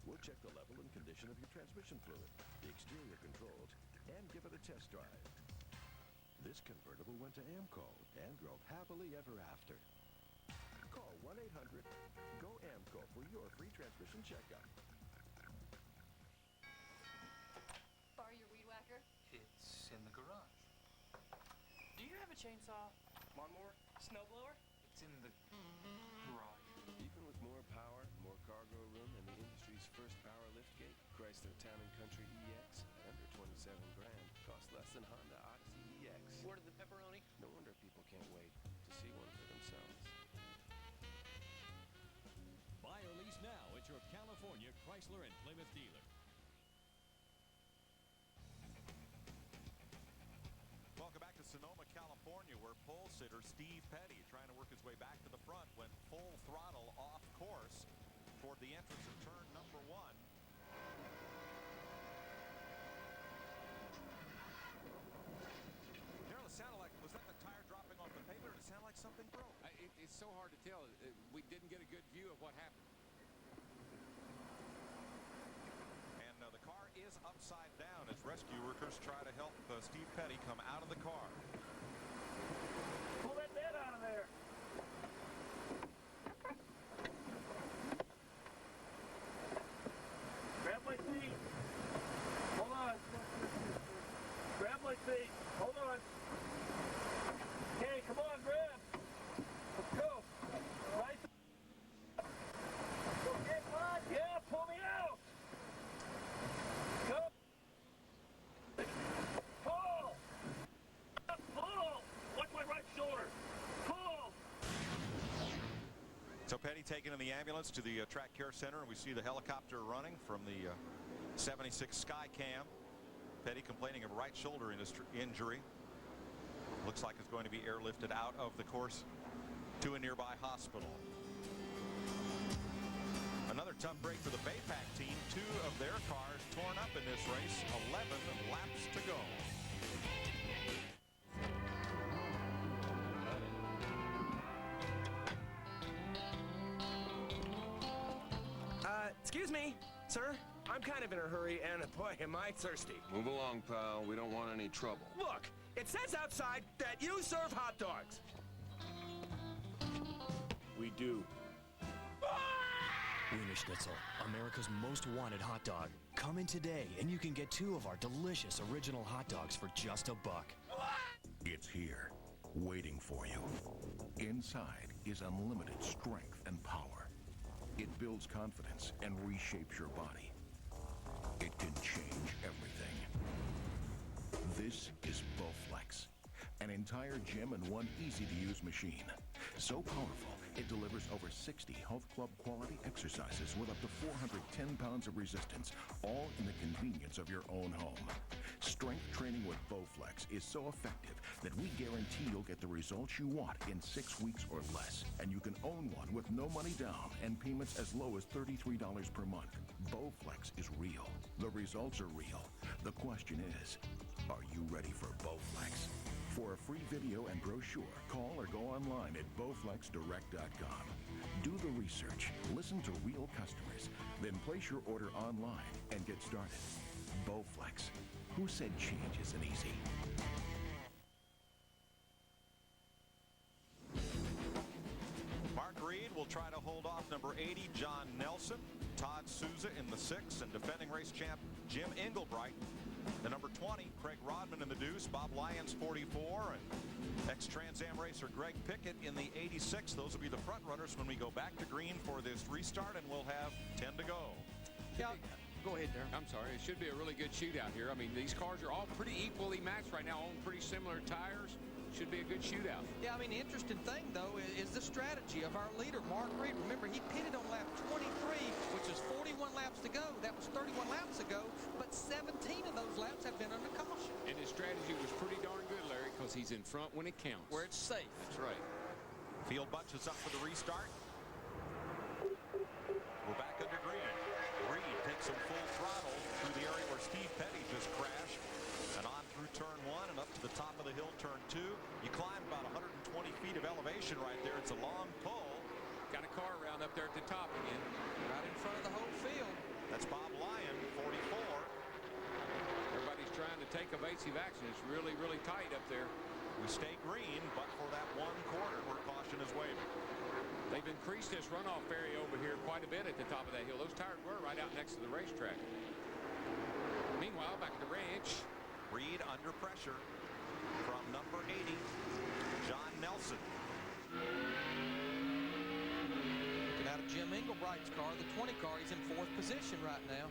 We'll check the level and condition of your transmission fluid, the exterior controls, and give it a test drive. This convertible went to AMCO and drove happily ever after. Call 1-800-GO-AMCO for your free transmission checkup. Borrow your weed whacker? It's in the garage. Do you have a chainsaw? Lawnmower? Snowblower? It's in the garage. Even with more power, more cargo room, and the industry's first power liftgate, Chrysler Town & Country EX, at under 27 grand, costs less than Honda Odyssey EX. Word of the pepperoni? No wonder people can't wait to see one for themselves. Buy or lease now at your California Chrysler and Plymouth dealer. Welcome back to Sonoma, California, where pole sitter Steve Petty, trying to work his way back to the front, went full throttle off course toward the entrance of turn number 1. Daryl, it sounded like, was that the tire dropping off the pavement, or did it sound like something broke? It's so hard to tell. We didn't get a good view of what happened. And the car is upside down as rescue workers try to help Steve Petty come out of the car. Pull that bed out of there. Grab my seat. Hold on. Grab my seat. Hold on. Okay, come on, grab. Let's go. Right. Okay, bud. Yeah, pull me out. Go. Pull. Pull. Watch my right shoulder. Pull. So Petty taken in the ambulance to the track care center, and we see the helicopter running from the 76 Skycam. Petty complaining of right shoulder injury. Looks like it's going to be airlifted out of the course to a nearby hospital. Another tough break for the Baypack team. 2 of their cars torn up in this race. 11 laps to go. Excuse me, sir. I'm kind of in a hurry, and boy, am I thirsty. Move along, pal. We don't want any trouble. Look, it says outside that you serve hot dogs. We do. Wiener Schnitzel, America's most wanted hot dog. Come in today, and you can get 2 of our delicious original hot dogs for just $1. It's here, waiting for you. Inside is unlimited strength and power. It builds confidence and reshapes your body. It can change everything. This is Bowflex, an entire gym in one easy-to-use machine. So powerful, it delivers over 60 health club quality exercises with up to 410 pounds of resistance, all in the convenience of your own home. Strength training with Bowflex is so effective that we guarantee you'll get the results you want in 6 weeks or less. And you can own one with no money down and payments as low as $33 per month. Bowflex is real. The results are real. The question is, are you ready for Bowflex? For a free video and brochure, call or go online at bowflexdirect.com. Do the research, listen to real customers, then place your order online and get started. Bowflex. Who said change isn't easy? Mark Reed will try to hold off number 80, John Nelson. Todd Souza in the 6, and defending race champ Jim Engelbright. The number 20, Craig Rodman in the deuce, Bob Lyons 44, and ex-Trans Am racer Greg Pickett in the 86. Those will be the front runners when we go back to green for this restart, and we'll have 10 to go. Yeah. Go ahead, Darren. I'm sorry. It should be a really good shootout here. I mean, these cars are all pretty equally matched right now, on pretty similar tires. Should be a good shootout. Yeah, I mean, the interesting thing, though, is the strategy of our leader, Mark Reed. Remember, he pitted on lap 23, which is 41 laps to go. That was 31 laps ago, but 17 of those laps have been under caution. And his strategy was pretty darn good, Larry, because he's in front when it counts. Where it's safe. That's right. Field bunches up for the restart. We're back under green. Reed takes him full throttle through the area where Steve Petty just crashed. And on through turn 1 and up to the top of the hill, turn 2. You climb about 120 feet of elevation right there. It's a long pull. Got a car around up there at the top again. Right in front of the whole field. That's Bob Lyon, 44. Everybody's trying to take evasive action. It's really, really tight up there. We stay green, but for that one corner where caution is waving. They've increased this runoff area over here quite a bit at the top of that hill. Those tires were right out next to the racetrack. Meanwhile, back at the ranch, Reed under pressure from number 80, John Nelson. Looking out of Jim Englebright's car, the 20 car, he's in 4th position right now.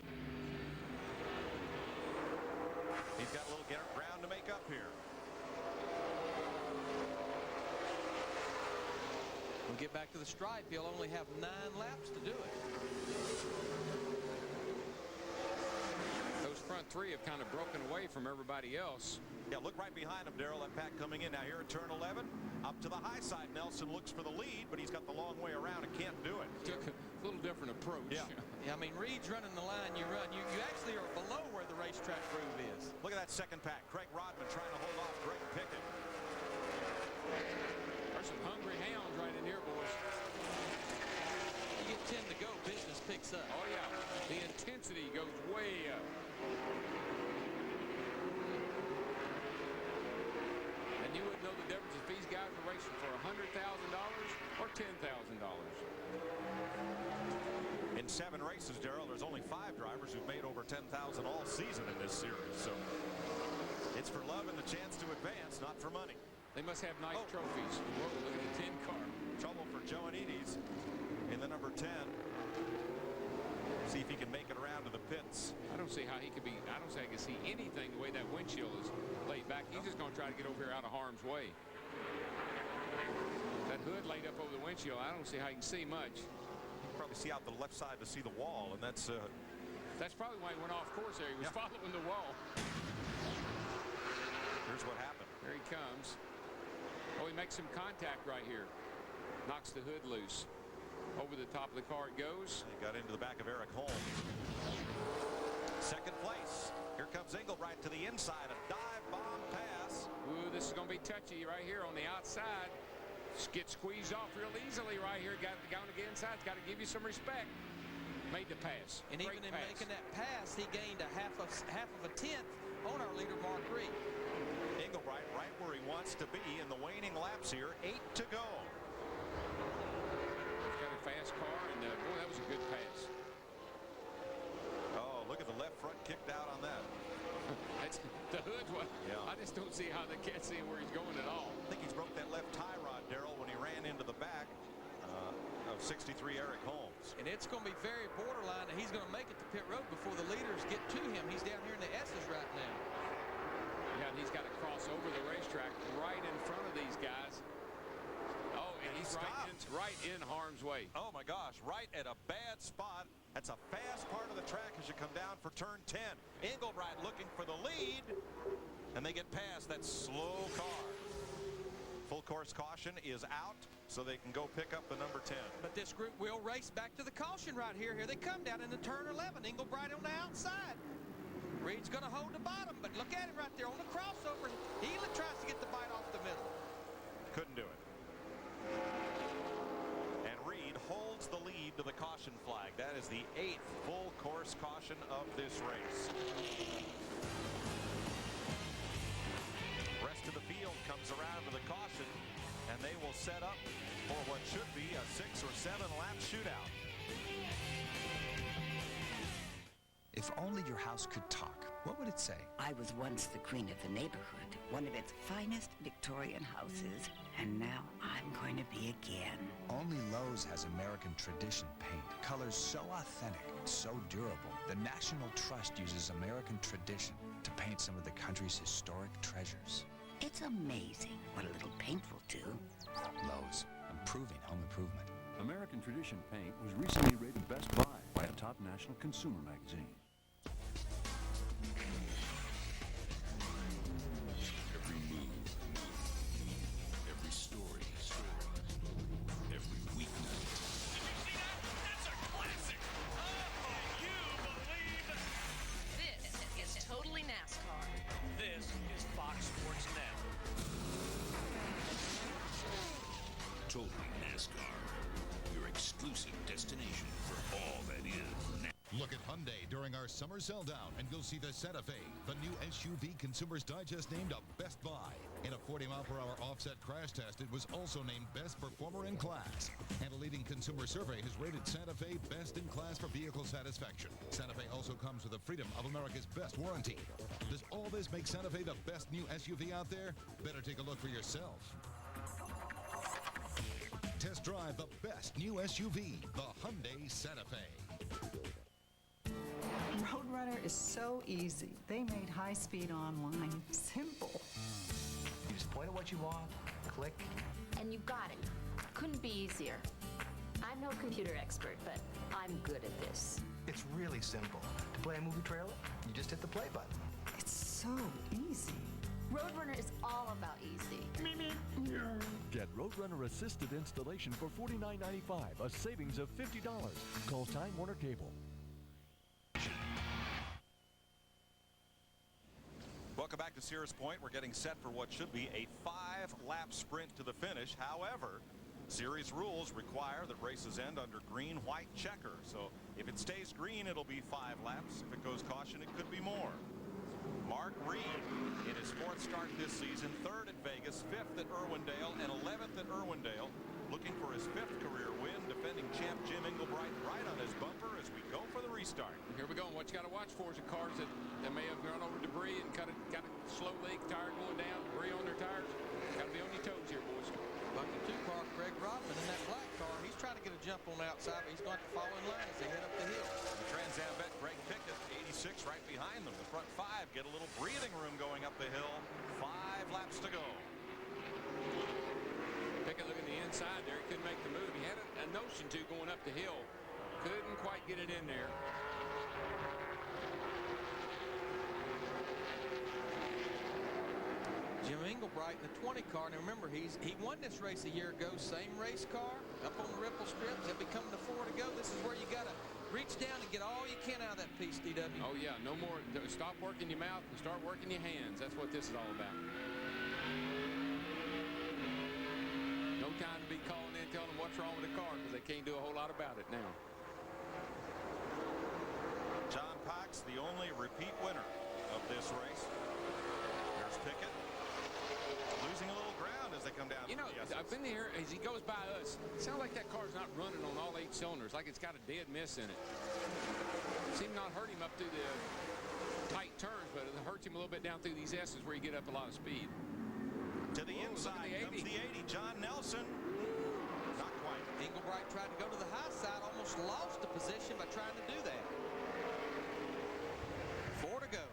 He's got a little ground to make up here. We'll get back to the stripe. He'll only have 9 laps to do it. Those front 3 have kind of broken away from everybody else. Yeah, look right behind him, Darrell. That pack coming in now here at turn 11. Up to the high side, Nelson looks for the lead, but he's got the long way around and can't do it. Took a little different approach. Yeah. Yeah, I mean, Reed's running the line you run. You actually are below where the racetrack groove is. Look at that second pack. Craig Rodman trying to hold off Greg Pickett. There's some hungry hounds right in here, boys. You get 10 to go, business picks up. Oh, yeah. The intensity goes way up. And you wouldn't know the difference if these guys were racing for $100,000 or $10,000. In 7 races, Darrell, there's only 5 drivers who've made over $10,000 all season in this series. So it's for love and the chance to advance, not for money. They must have nice trophies. Whoa, look at the 10 car. Trouble for Joanides in the number 10. See if he can make it around to the pits. I don't see how he could be. I don't see I can see anything the way that windshield is laid back. He's just going to try to get over here out of harm's way. That hood laid up over the windshield. I don't see how you can see much. You can probably see out the left side to see the wall, and that's probably why he went off course there. He was following the wall. Here's what happened. Here he comes. Oh, he makes some contact right here. Knocks the hood loose. Over the top of the car it goes. He got into the back of Eric Holmes. Second place. Here comes Englebright to the inside. A dive bomb pass. Ooh, this is going to be touchy right here on the outside. Get squeezed off real easily right here. Got to get inside. Got to give you some respect. Made the pass. And Great even in pass. making that pass, he gained a half of a tenth on our leader, Mark Reed. Englebright right where he wants to be in the waning laps here. 8 to go. He's got a fast car, and boy, that was a good pass. Oh, look at the left front kicked out on that. That's the hood one. Yeah. I just don't see how they can't see where he's going at all. I think he's broke that left tie rod, Darrell, when he ran into the back of 63 Eric Holmes. And it's going to be very borderline that he's going to make it to pit road before the leaders get to him. He's down here in the S's right now. Yeah, and he's got to cross over the racetrack right in front of these guys. Oh, and he's right in harm's way. Oh, my gosh, right at a bad spot. That's a fast part of the track as you come down for turn 10. Englebright looking for the lead, and they get past that slow car. Full course caution is out, so they can go pick up the number 10. But this group will race back to the caution right here. Here they come down into turn 11. Englebright on the outside. Reed's going to hold the bottom, but look at him right there on the crossover. He tries to get the bite off the middle. Couldn't do it. And Reed holds the lead to the caution flag. That is the 8th full course caution of this race. Rest of the field comes around to the caution, and they will set up for what should be a 6 or 7 lap shootout. If only your house could talk, what would it say? I was once the queen of the neighborhood, one of its finest Victorian houses, and now I'm going to be again. Only Lowe's has American tradition paint. Colors so authentic, so durable. The National Trust uses American tradition to paint some of the country's historic treasures. It's It's amazing what a little paint will do. Lowe's, improving home improvement. American Tradition Paint was recently rated Best Buy by a top national consumer magazine. Every move, every story, every weeknight. Did you see that? That's a classic. Oh, you believe This is totally NASCAR. This is Fox Sports Net. Totally NASCAR, your exclusive destination for all that is NASCAR. Look at Hyundai during our summer sell down, and you'll see the Santa Fe, the new SUV Consumers Digest named a Best Buy. In a 40-mile-per-hour offset crash test, it was also named Best Performer in Class. And a leading consumer survey has rated Santa Fe best in class for vehicle satisfaction. Santa Fe also comes with the freedom of America's best warranty. Does all this make Santa Fe the best new SUV out there? Better take a look for yourself. Test drive the best new SUV, the Hyundai Santa Fe. Roadrunner is so easy. They made high-speed online simple. You just point at what you want, click. And you got it. Couldn't be easier. I'm no computer expert, but I'm good at this. It's really simple. To play a movie trailer, you just hit the play button. It's so easy. Roadrunner is all about easy. Get Roadrunner assisted installation for $49.95, a savings of $50. Call Time Warner Cable. Welcome back to Sears Point. We're getting set for what should be a 5-lap sprint to the finish. However, series rules require that races end under green, white checker. So if it stays green, it'll be 5 laps. If it goes caution, it could be more. Mark Reed, in his 4th start this season, 3rd at Vegas, 5th at Irwindale, and 11th at Irwindale, looking for his 5th career win, defending champ Jim Englebright right on his bumper as we go for the restart. Here we go. And what you got to watch for is the cars that may have gone over debris and got a slow leak, tire going down, debris on their tires. Got to be on your toes here, boys. Like the 2 car, Greg Rodman in that black car, he's trying to get a jump on the outside, but he's going to fall in line as they head up the hill. The Trans Am vet Greg Pickett, 86 right behind them. The front 5 get a little breathing room going up the hill. 5 laps to go. Pickett looking the inside there. He couldn't make the move. He had a notion to going up the hill. Couldn't quite get it in there. Jim Englebright in the 20 car. Now remember, he won this race a year ago. Same race car up on the Ripple Strip. He'll be coming to 4 to go. This is where you got to reach down and get all you can out of that piece, DW. Oh, yeah. No more. Stop working your mouth and start working your hands. That's what this is all about. No time to be calling in, telling them what's wrong with the car, because they can't do a whole lot about it now. John Cox, the only repeat winner of this race. There's Pickett. Losing a little ground as they come down. You know, I've been here as he goes by us. It sounds like that car's not running on all 8 cylinders, like it's got a dead miss in it. Seemed not hurt him up through the tight turns, but it hurts him a little bit down through these S's where you get up a lot of speed. To the inside comes the 80. John Nelson. Not quite. Englebright tried to go to the high side, almost lost the position by trying to do that. 4 to go.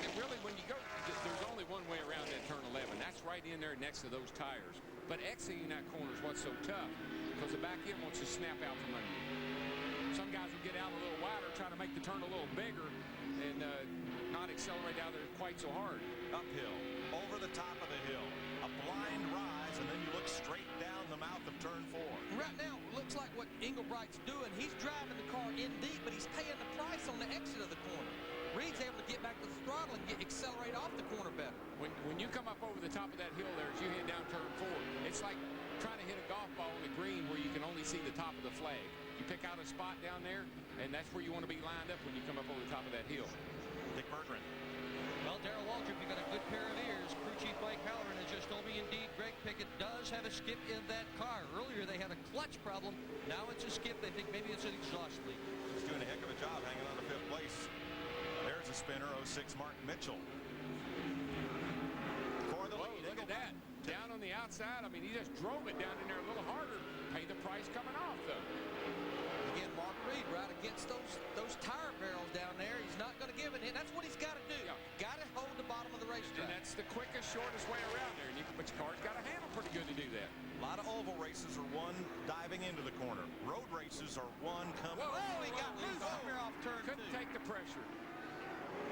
And really, when you go, there's only one way around that turn 11. That's right in there next to those tires. But exiting that corner is what's so tough, because the back end wants to snap out from under you. Some guys will get out a little wider, trying to make the turn a little bigger, and not accelerate out there quite so hard. Uphill, over the top of the hill, a blind rise, and then you look straight down the mouth of turn 4. Right now, it looks like what Englebright's doing, he's driving the car in deep, but he's paying the price on the exit of the corner. Reed's able to get back to the throttle and accelerate off the corner better. When you come up over the top of that hill there as you head down turn 4, it's like trying to hit a golf ball on the green where you can only see the top of the flag. You pick out a spot down there, and that's where you want to be lined up when you come up over the top of that hill. Dick Berggren. Well, Darrell Waltrip, you got a good pair of ears. Crew Chief Mike Halloran has just told me, indeed, Greg Pickett does have a skip in that car. Earlier, they had a clutch problem. Now it's a skip. They think maybe it's an exhaust leak. He's doing a heck of a job hanging on to 5th place. There's a spinner, 06 Martin Mitchell. For the lead. Look at that. Down on the outside. I mean, he just drove it down in there a little harder. Pay the price coming off, though. Again, Mark Reed right against those tire barrels down there. He's not going to give it. That's what he's got to do. Got to hold the bottom racetrack. And that's the quickest, shortest way around there. But your car's got to handle pretty good to do that. A lot of oval races are won diving into the corner. Road races are won coming. Whoa, he got loose up here off turn 2. Couldn't take the pressure.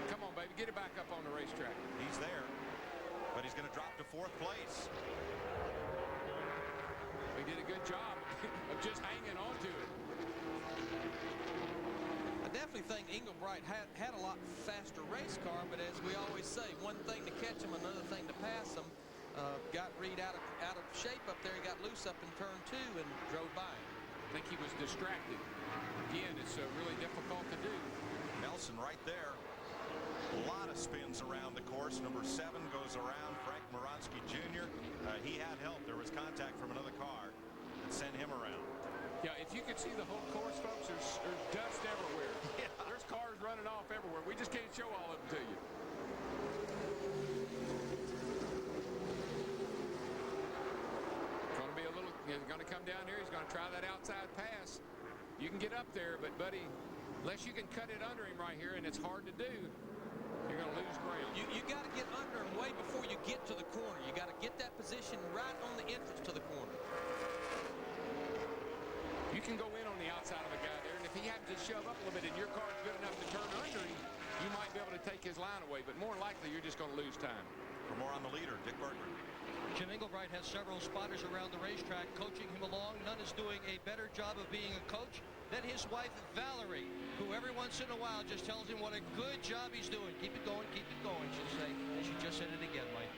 Come on, baby, get it back up on the racetrack. He's there, but he's going to drop to 4th place. He did a good job of just hanging on to it. I definitely think Engelbright had a lot faster race car, but as we always say, one thing to catch him, another thing to pass him. Got Reed out of shape up there. He got loose up in turn 2 and drove by him. I think he was distracted. Again, it's really difficult to do. Nelson right there. A lot of spins around the course. Number 7 goes around. Frank Moronsky Jr. He had help. There was contact from another car that sent him around. Yeah, if you could see the whole course, folks, there's dust everywhere. Yeah. There's cars running off everywhere. We just can't show all of them to you. He's going to come down here. He's going to try that outside pass. You can get up there, but, buddy, unless you can cut it under him right here, and it's hard to do, you're going to lose ground. You got to get under him way before you get to the corner. You got to get that position right on the entrance to the corner. You can go in on the outside of a guy there, and if he happens to shove up a little bit and your car's good enough to turn under him, you might be able to take his line away, but more likely you're just going to lose time. For more on the leader, Dick Bergman. Jim Engelbright has several spotters around the racetrack coaching him along. None is doing a better job of being a coach than his wife, Valerie, who every once in a while just tells him what a good job he's doing. Keep it going, she'll say. And she just said it again, Mike.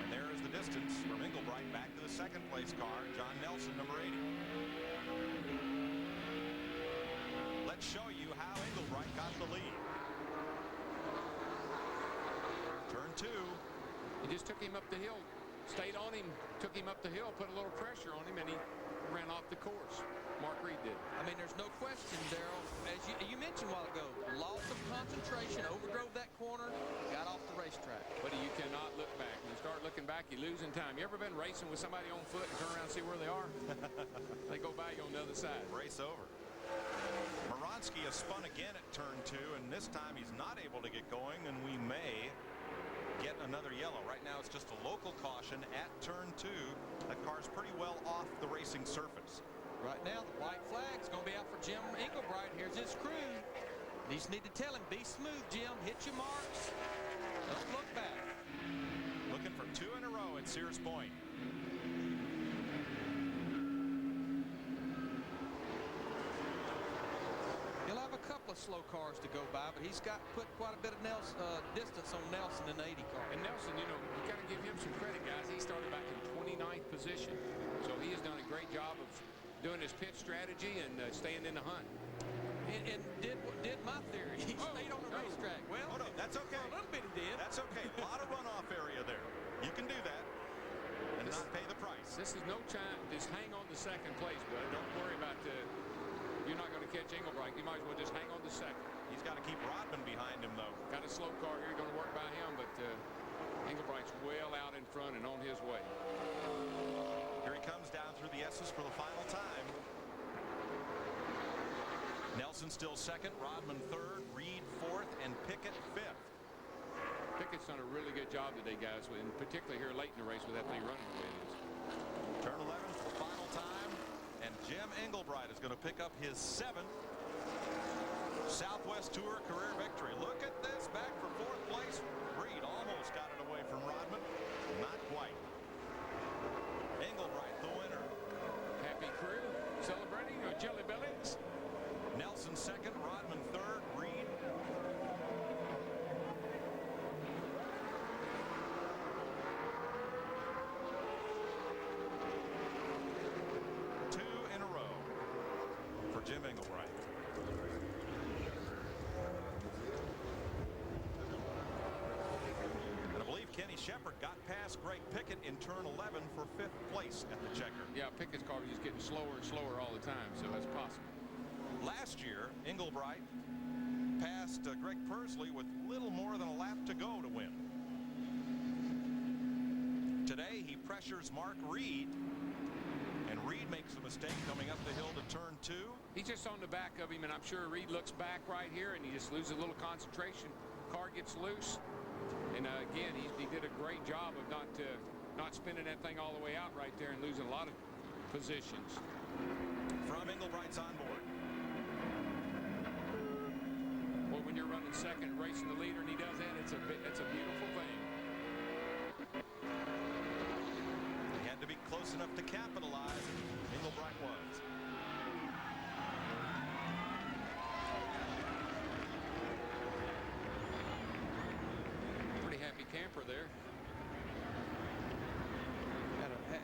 And there is the distance from Engelbright back to the 2nd place car, John Nelson, number 80. Let's show you how Engelbright got the lead. Turn 2. He just took him up the hill, stayed on him, took him up the hill, put a little pressure on him, and he ran off the course. Mark Reed did. I mean, there's no question, Darrell. As you mentioned a while ago, loss of concentration, overdrove that corner, got off the racetrack. But you cannot look back. When you start looking back, you're losing time. You ever been racing with somebody on foot and turn around and see where they are? They go by you on the other side. Race over. Moronsky has spun again at turn 2, and this time he's not able to get going, and we may get another yellow. Right now it's just a local caution at turn 2. That car's pretty well off the racing surface. Right now the white flag's going to be out for Jim Engelbright. Here's his crew. They just need to tell him, be smooth, Jim. Hit your marks. Don't look back. Looking for 2 in a row at Sears Point. He'll have a couple of slow cars to go by, but he's got put quite a bit of distance on Nelson in the 80 car. And Nelson, you know, you got to give him some credit, guys. He started back in 29th position, so he has done a great job of doing his pit strategy and staying in the hunt. And did my theory. He stayed on the racetrack. Well, no, that's okay. For a little bit he did. That's okay. A lot of runoff area there. You can do that and not pay the price. This is no time. Just hang on to 2nd place, brother. Don't worry about you're not going to catch Engelbright. You might as well just hang on to 2nd. He's got to keep Rodman behind him, though. Got a slow car here. You're going to work by him, but Engelbright's well out in front and on his way. Here he comes down through the S's for the final time. Nelson still 2nd, Rodman 3rd, Reed 4th, and Pickett 5th. Pickett's done a really good job today, guys, and particularly here late in the race with that thing running the way it is. Turn 11 for the final time, and Jim Engelbright is going to pick up his 7th Southwest Tour career victory. Look at this, back for 4th place. Reed almost got it away from Rodman. Not quite. Engelbright, the winner. Happy crew celebrating our Jelly Bellies. Nelson 2nd, Rodman 3rd, Reed. Two in a row for Jim Engelbright. And I believe Kenny Shepard got past Greg Pickett in turn 11 for 5th place at the checker. Yeah, Pickett's car was just getting slower and slower all the time, so that's possible. Last year, Engelbright passed Greg Pursley with little more than a lap to go to win. Today, he pressures Mark Reed, and Reed makes a mistake coming up the hill to turn 2. He's just on the back of him, and I'm sure Reed looks back right here, and he just loses a little concentration. Car gets loose, and again, he did a great job of not spinning that thing all the way out right there and losing a lot of positions. From Englebright's on board. Well, when you're running second, racing the leader, and he does that, it's a beautiful thing. He had to be close enough to capitalize, and Englebright was. Pretty happy camper there.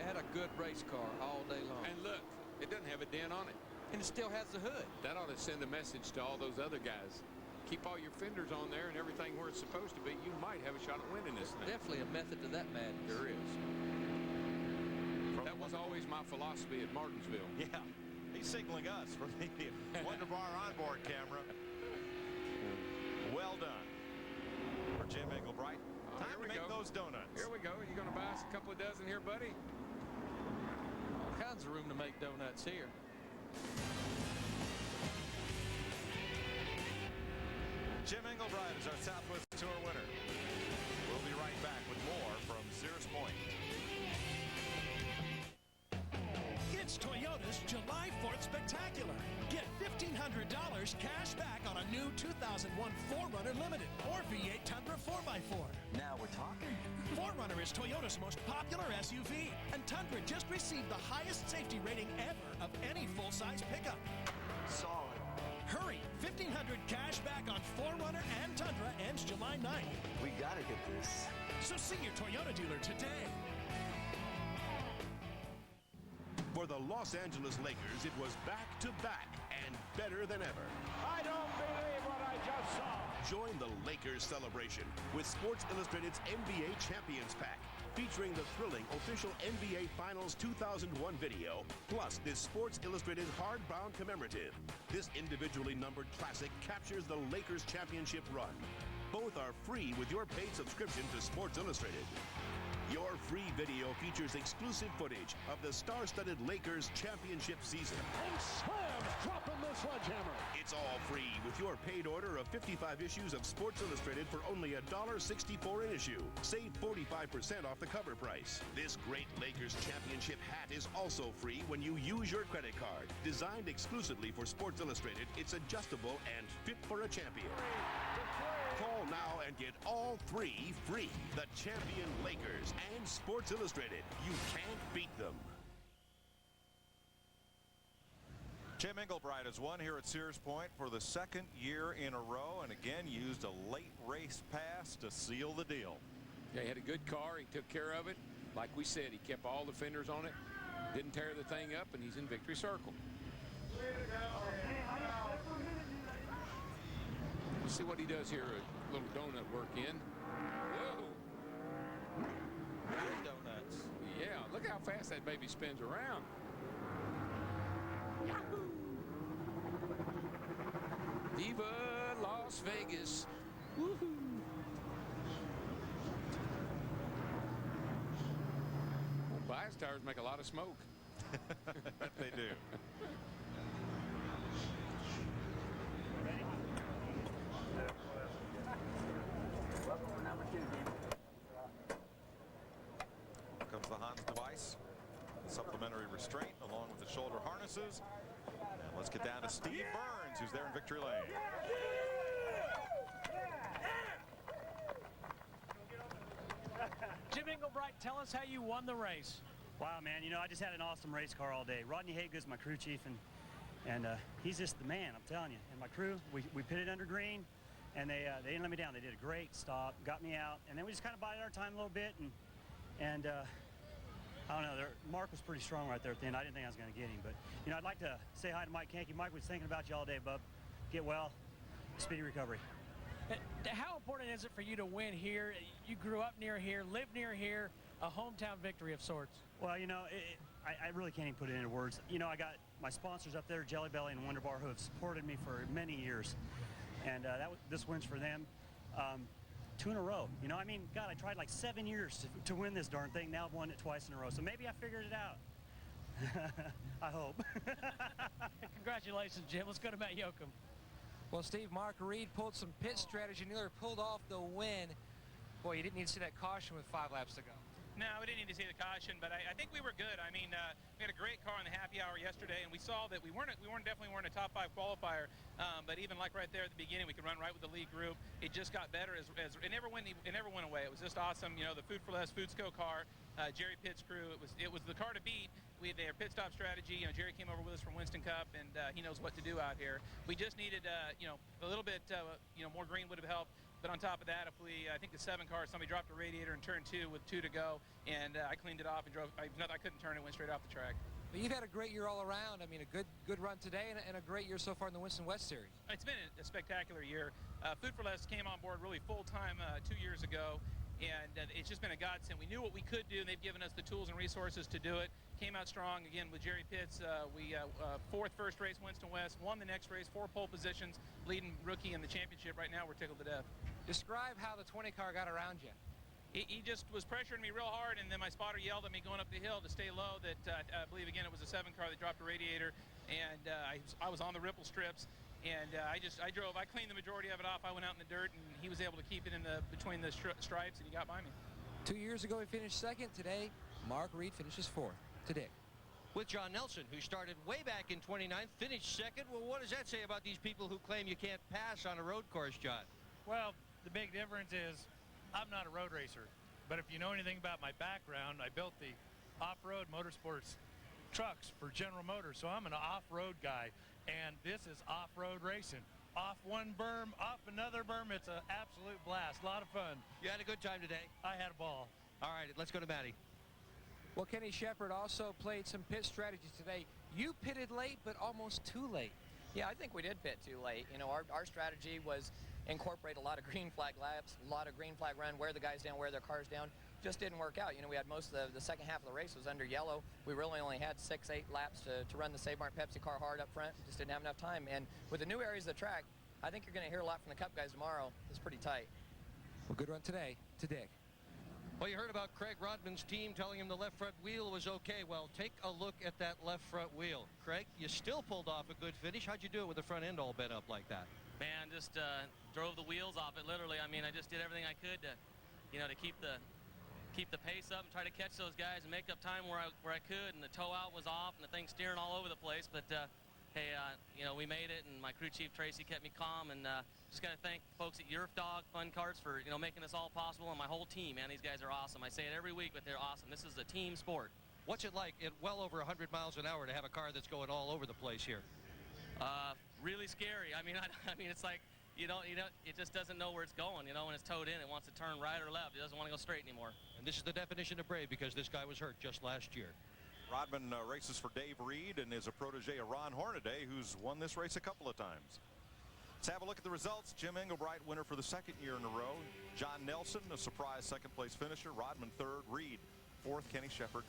Had a good race car all day long. And look, it doesn't have a dent on it. And it still has the hood. That ought to send a message to all those other guys. Keep all your fenders on there and everything where it's supposed to be. You might have a shot at winning this thing. Definitely a method to that madness. There is. That was always my philosophy at Martinsville. Yeah, he's signaling us from the Wonderbar onboard camera. Well done for Jim Englebright. Time to make those donuts. Here we go. You going to buy us a couple of dozen here, buddy? All kinds of room to make donuts here. Jim Englebright is our Southwest Tour winner. We'll be right back with more from Sears Point. It's Toyota's July 4th Spectacular. Get $1,500 cash back on a new 2001 4Runner Limited or V8 Tundra 4x4. Now we're talking. 4Runner is Toyota's most popular SUV, and Tundra just received the highest safety rating ever of any full-size pickup. Solid. Hurry! $1,500 cash back on 4Runner and Tundra ends July 9th. We gotta get this. So see your Toyota dealer today. For the Los Angeles Lakers, it was back-to-back and better than ever. I don't believe what I just saw. Join the Lakers celebration with Sports Illustrated's NBA Champions Pack, featuring the thrilling official NBA Finals 2001 video, plus this Sports Illustrated hardbound commemorative. This individually numbered classic captures the Lakers championship run. Both are free with your paid subscription to Sports Illustrated. Your free video features exclusive footage of the star-studded Lakers championship season. And slams dropping the sledgehammer. It's all free with your paid order of 55 issues of Sports Illustrated for only $1.64 an issue. Save 45% off the cover price. This great Lakers championship hat is also free when you use your credit card. Designed exclusively for Sports Illustrated, it's adjustable and fit for a champion. Call now and get all three free. The Champion Lakers and Sports Illustrated. You can't beat them. Jim Englebright has won here at Sears Point for the second year in a row, and again used a late race pass to seal the deal. Yeah, he had a good car. He took care of it. Like we said, he kept all the fenders on it, didn't tear the thing up, and he's in victory circle. Let's see what he does here. A little donut work in. Whoa. Good donuts. Yeah, look how fast that baby spins around. Yahoo! Viva Las Vegas. Woohoo! Well, bias tires make a lot of smoke. They do. Comes the Hans device, supplementary restraint along with the shoulder harnesses. And let's get down to Steve Burns, who's there in victory lane. Jim Englebright, tell us how you won the race. Wow, man, you know, I just had an awesome race car all day. Rodney Hager's my crew chief, and he's just the man, I'm telling you. And my crew, we pitted under green, and they didn't let me down. They did a great stop, got me out, and then we just kind of bided our time a little bit, and I don't know, Mark was pretty strong right there at the end. I didn't think I was going to get him, but, you know, I'd like to say hi to Mike Kankey. Mike was thinking about you all day, bub. Get well, speedy recovery. How important is it for you to win here? You grew up near here, live near here, a hometown victory of sorts. Well, you know, I really can't even put it into words. You know, I got my sponsors up there, Jelly Belly and Wonderbar, who have supported me for many years, and this win's for them. 2 in a row. You know, I mean, God, I tried like 7 years to win this darn thing. Now I've won it twice in a row. So maybe I figured it out. I hope. Congratulations, Jim. Let's go to Matt Yoakum. Well, Steve, Mark Reed pulled some pit strategy, nearly pulled off the win. Boy, you didn't need to see that caution with 5 laps to go. No, we didn't need to see the caution, but I think we were good. I mean, we had a great car in the happy hour yesterday, and we saw that we definitely weren't a top 5 qualifier. But even like right there at the beginning, we could run right with the lead group. It just got better as it never went away. It was just awesome. You know, the Food for Less Foodsco car, Jerry Pitt's crew. It was the car to beat. We had their pit stop strategy. You know, Jerry came over with us from Winston Cup, and he knows what to do out here. We just needed, you know, a little bit, you know, more green would have helped. But on top of that, I think the 7 car, somebody dropped a radiator in turn 2 with 2 to go, and I cleaned it off and drove. I couldn't turn it, went straight off the track. But you've had a great year all around. I mean, a good run today and a great year so far in the Winston West Series. It's been a spectacular year. Food for Less came on board really full-time 2 years ago, and it's just been a godsend. We knew what we could do, and they've given us the tools and resources to do it. Came out strong again with Jerry Pitts. We 4th first race, Winston West, won the next race, 4 pole positions, leading rookie in the championship. Right now, we're tickled to death. Describe how the 20 car got around you. He just was pressuring me real hard, and then my spotter yelled at me going up the hill to stay low that I believe, again, it was a 7 car that dropped a radiator, and I was on the ripple strips, and I drove. I cleaned the majority of it off. I went out in the dirt, and he was able to keep it in between the stripes, and he got by me. 2 years ago, he finished 2nd. Today, Mark Reed finishes 4th. Today. With John Nelson, who started way back in 29th, finished 2nd. Well, what does that say about these people who claim you can't pass on a road course, John? Well, the big difference is I'm not a road racer, but if you know anything about my background, I built the off-road motorsports trucks for General Motors, so I'm an off-road guy, and this is off-road racing. Off one berm, off another berm. It's an absolute blast. A lot of fun. You had a good time today? I had a ball. All right, let's go to Matty. Well, Kenny Shepard also played some pit strategies today. You pitted late, but almost too late. Yeah, I think we did pit too late. You know, our strategy was incorporate a lot of green flag laps, a lot of green flag run, wear the guys down, wear their cars down. Just didn't work out. You know, we had most of the second half of the race was under yellow. We really only had 6-8 laps to run the Save Mart Pepsi car hard up front. Just didn't have enough time. And with the new areas of the track, I think you're going to hear a lot from the Cup guys tomorrow. It's pretty tight. Well, good run today to Dick. Well, you heard about Craig Rodman's team telling him the left front wheel was okay. Well, take a look at that left front wheel. Craig, you still pulled off a good finish. How'd you do it with the front end all bent up like that? Man, just drove the wheels off it, literally. I mean, I just did everything I could to, you know, to keep the pace up and try to catch those guys and make up time where I could. And the tow out was off and the thing steering all over the place. But hey, you know, we made it, and my crew chief Tracy kept me calm. And just got to thank folks at Yerf Dog Fun Carts for, you know, making this all possible, and my whole team. Man, these guys are awesome. I say it every week, but they're awesome. This is a team sport. What's it like at well over 100 miles an hour to have a car that's going all over the place here? Really scary. I mean, it's like you know, it just doesn't know where it's going. You know, when it's towed in, it wants to turn right or left. It doesn't want to go straight anymore. And this is the definition of brave, because this guy was hurt just last year. Rodman races for Dave Reed and is a protege of Ron Hornaday, who's won this race a couple of times. Let's have a look at the results. Jim Engelbright, winner for the 2nd year in a row. John Nelson, a surprise 2nd place finisher. Rodman 3rd. Reed 4th. Kenny Shepard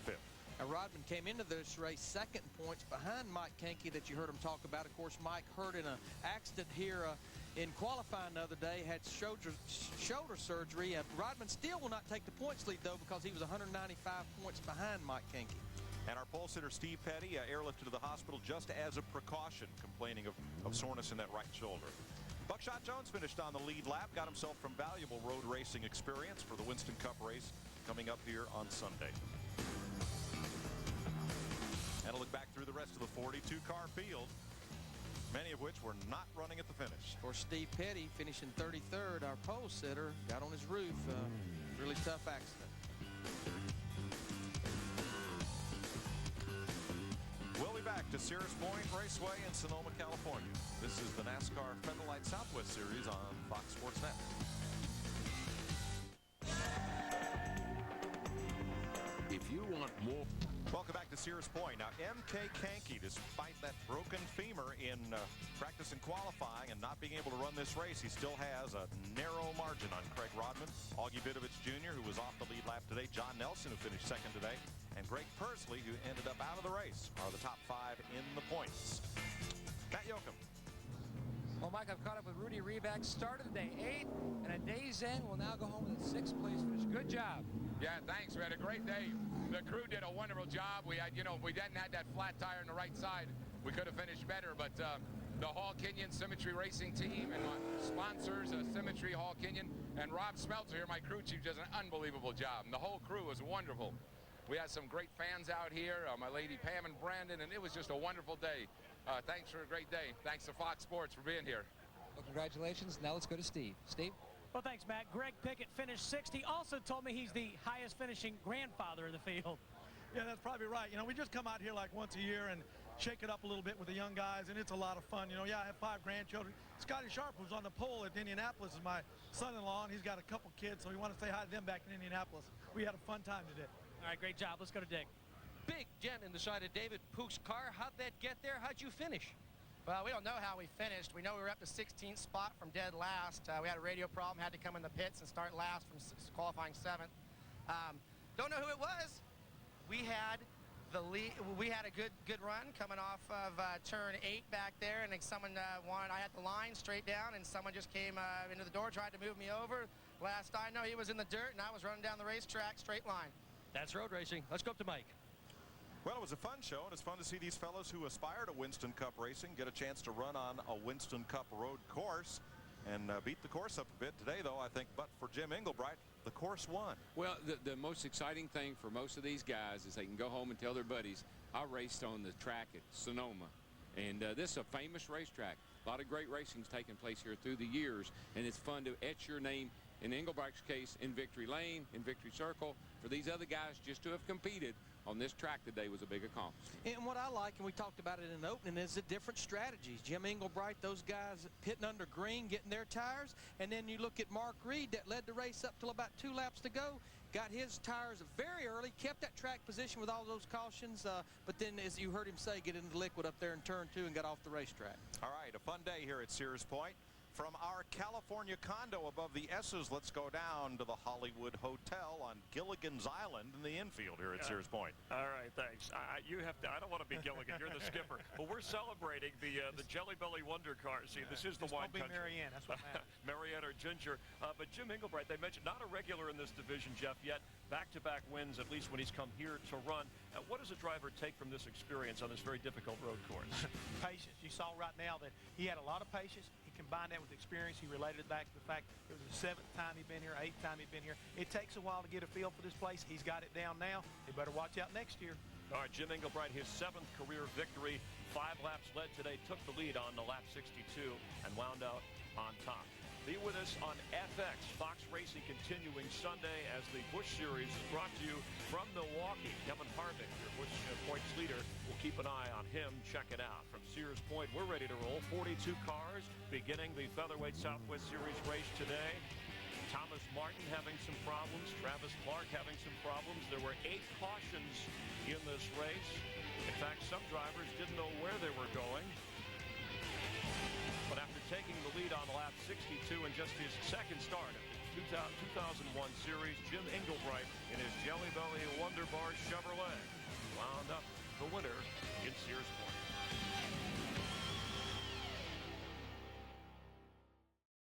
5th. Now, Rodman came into this race 2nd in points behind Mike Kankey that you heard him talk about. Of course, Mike hurt in an accident here in qualifying the other day, had shoulder surgery. And Rodman still will not take the points lead, though, because he was 195 points behind Mike Kankey. And our pole sitter, Steve Petty, airlifted to the hospital just as a precaution, complaining of soreness in that right shoulder. Buckshot Jones finished on the lead lap, got himself some valuable road racing experience for the Winston Cup race coming up here on Sunday. And a look back through the rest of the 42-car field, many of which were not running at the finish. Of course, Steve Petty finishing 33rd, our pole sitter, got on his roof. Really tough accident. We'll be back to Sears Point Raceway in Sonoma, California. This is the NASCAR Featherlight Southwest Series on Fox Sports Net. If you want more... Welcome back to Sears Point. Now, M.K. Kankey, despite that broken femur in practice and qualifying and not being able to run this race, he still has a narrow margin on Craig Rodman. Augie Bidovich Jr., who was off the lead lap today. John Nelson, who finished 2nd today. And Greg Pursley, who ended up out of the race, are the top 5 in the points. Matt Yoakum. Well, Mike, I've caught up with Rudy Reback. Started the day 8th, and at day's end, will now go home with a 6th place finish. Good job. Yeah, thanks. We had a great day. The crew did a wonderful job. We had, you know, we didn't have that flat tire on the right side. We could have finished better, but the Hall Kenyon Symmetry Racing team and my sponsors, Symmetry Hall Kenyon, and Rob Smeltzer here, my crew chief, does an unbelievable job. And the whole crew was wonderful. We had some great fans out here, my lady Pam and Brandon, and it was just a wonderful day. Thanks for a great day. Thanks to Fox Sports for being here. Well, congratulations. Now let's go to Steve. Steve? Well, thanks, Matt. Greg Pickett finished 60. Also told me he's the highest finishing grandfather in the field. Yeah, that's probably right. You know, we just come out here like once a year and shake it up a little bit with the young guys, and it's a lot of fun. You know, yeah, I have 5 grandchildren. Scotty Sharp, who's on the pole at Indianapolis, is my son-in-law, and he's got a couple kids, so we want to say hi to them back in Indianapolis. We had a fun time today. All right, great job. Let's go to Dick. Big dent in the side of David Pook's car. How'd that get there? How'd you finish? Well, we don't know how we finished. We know we were up to 16th spot from dead last. We had a radio problem, had to come in the pits and start last from qualifying 7th. Don't know who it was. We had the lead. We had a good run coming off of turn 8 back there, and then someone I had the line straight down, and someone just came into the door, tried to move me over. Last I know, he was in the dirt, and I was running down the racetrack straight line. That's road racing. Let's go up to Mike. Well, it was a fun show, and it's fun to see these fellows who aspire to Winston Cup racing get a chance to run on a Winston Cup road course and beat the course up a bit. Today, though, I think, but for Jim Englebright, the course won. Well, the most exciting thing for most of these guys is they can go home and tell their buddies, I raced on the track at Sonoma. And this is a famous racetrack. A lot of great racing's taken place here through the years, and it's fun to etch your name, in Englebright's case, in Victory Lane, in Victory Circle. For these other guys, just to have competed on this track today was a big accomplishment. And what I like, and we talked about it in the opening, is the different strategies. Jim Englebright, those guys pitting under green, getting their tires, and then you look at Mark Reed that led the race up till about 2 laps to go, got his tires very early, kept that track position with all those cautions, but then, as you heard him say, get into the liquid up there in turn 2 and got off the racetrack. All right, a fun day here at Sears Point. From our California condo above the S's, let's go down to the Hollywood Hotel on Gilligan's Island in the infield here at Sears Point. All right, thanks. I don't want to be Gilligan. You're the skipper. But we're celebrating the Jelly Belly Wonder Car. See, this is the wine country. Marianne. That's what matters. Marianne or Ginger. But Jim Englebright, they mentioned, not a regular in this division, Jeff, yet back-to-back wins, at least when he's come here to run. What does a driver take from this experience on this very difficult road course? Patience. You saw right now that he had a lot of patience. He combined that with experience. He related it back to the fact it was the 7th time he'd been here, 8th time he'd been here. It takes a while to get a feel for this place. He's got it down now. He better watch out next year. All right, Jim Englebright, his 7th career victory. 5 laps led today, took the lead on the lap 62 and wound out on top. Be with us on FX. Fox Racing continuing Sunday as the Busch Series is brought to you from Milwaukee. Kevin Harvick, your Busch points leader. We'll keep an eye on him. Check it out. From Sears Point, we're ready to roll. 42 cars beginning the Featherweight Southwest Series race today. Thomas Martin having some problems. Travis Clark having some problems. There were 8 cautions in this race. In fact, some drivers didn't know where they were going. But after taking the lead on lap 62 in just his 2nd start of the 2001 series, Jim Englebright in his Jelly Belly Wonder Bar Chevrolet wound up the winner in Sears Point.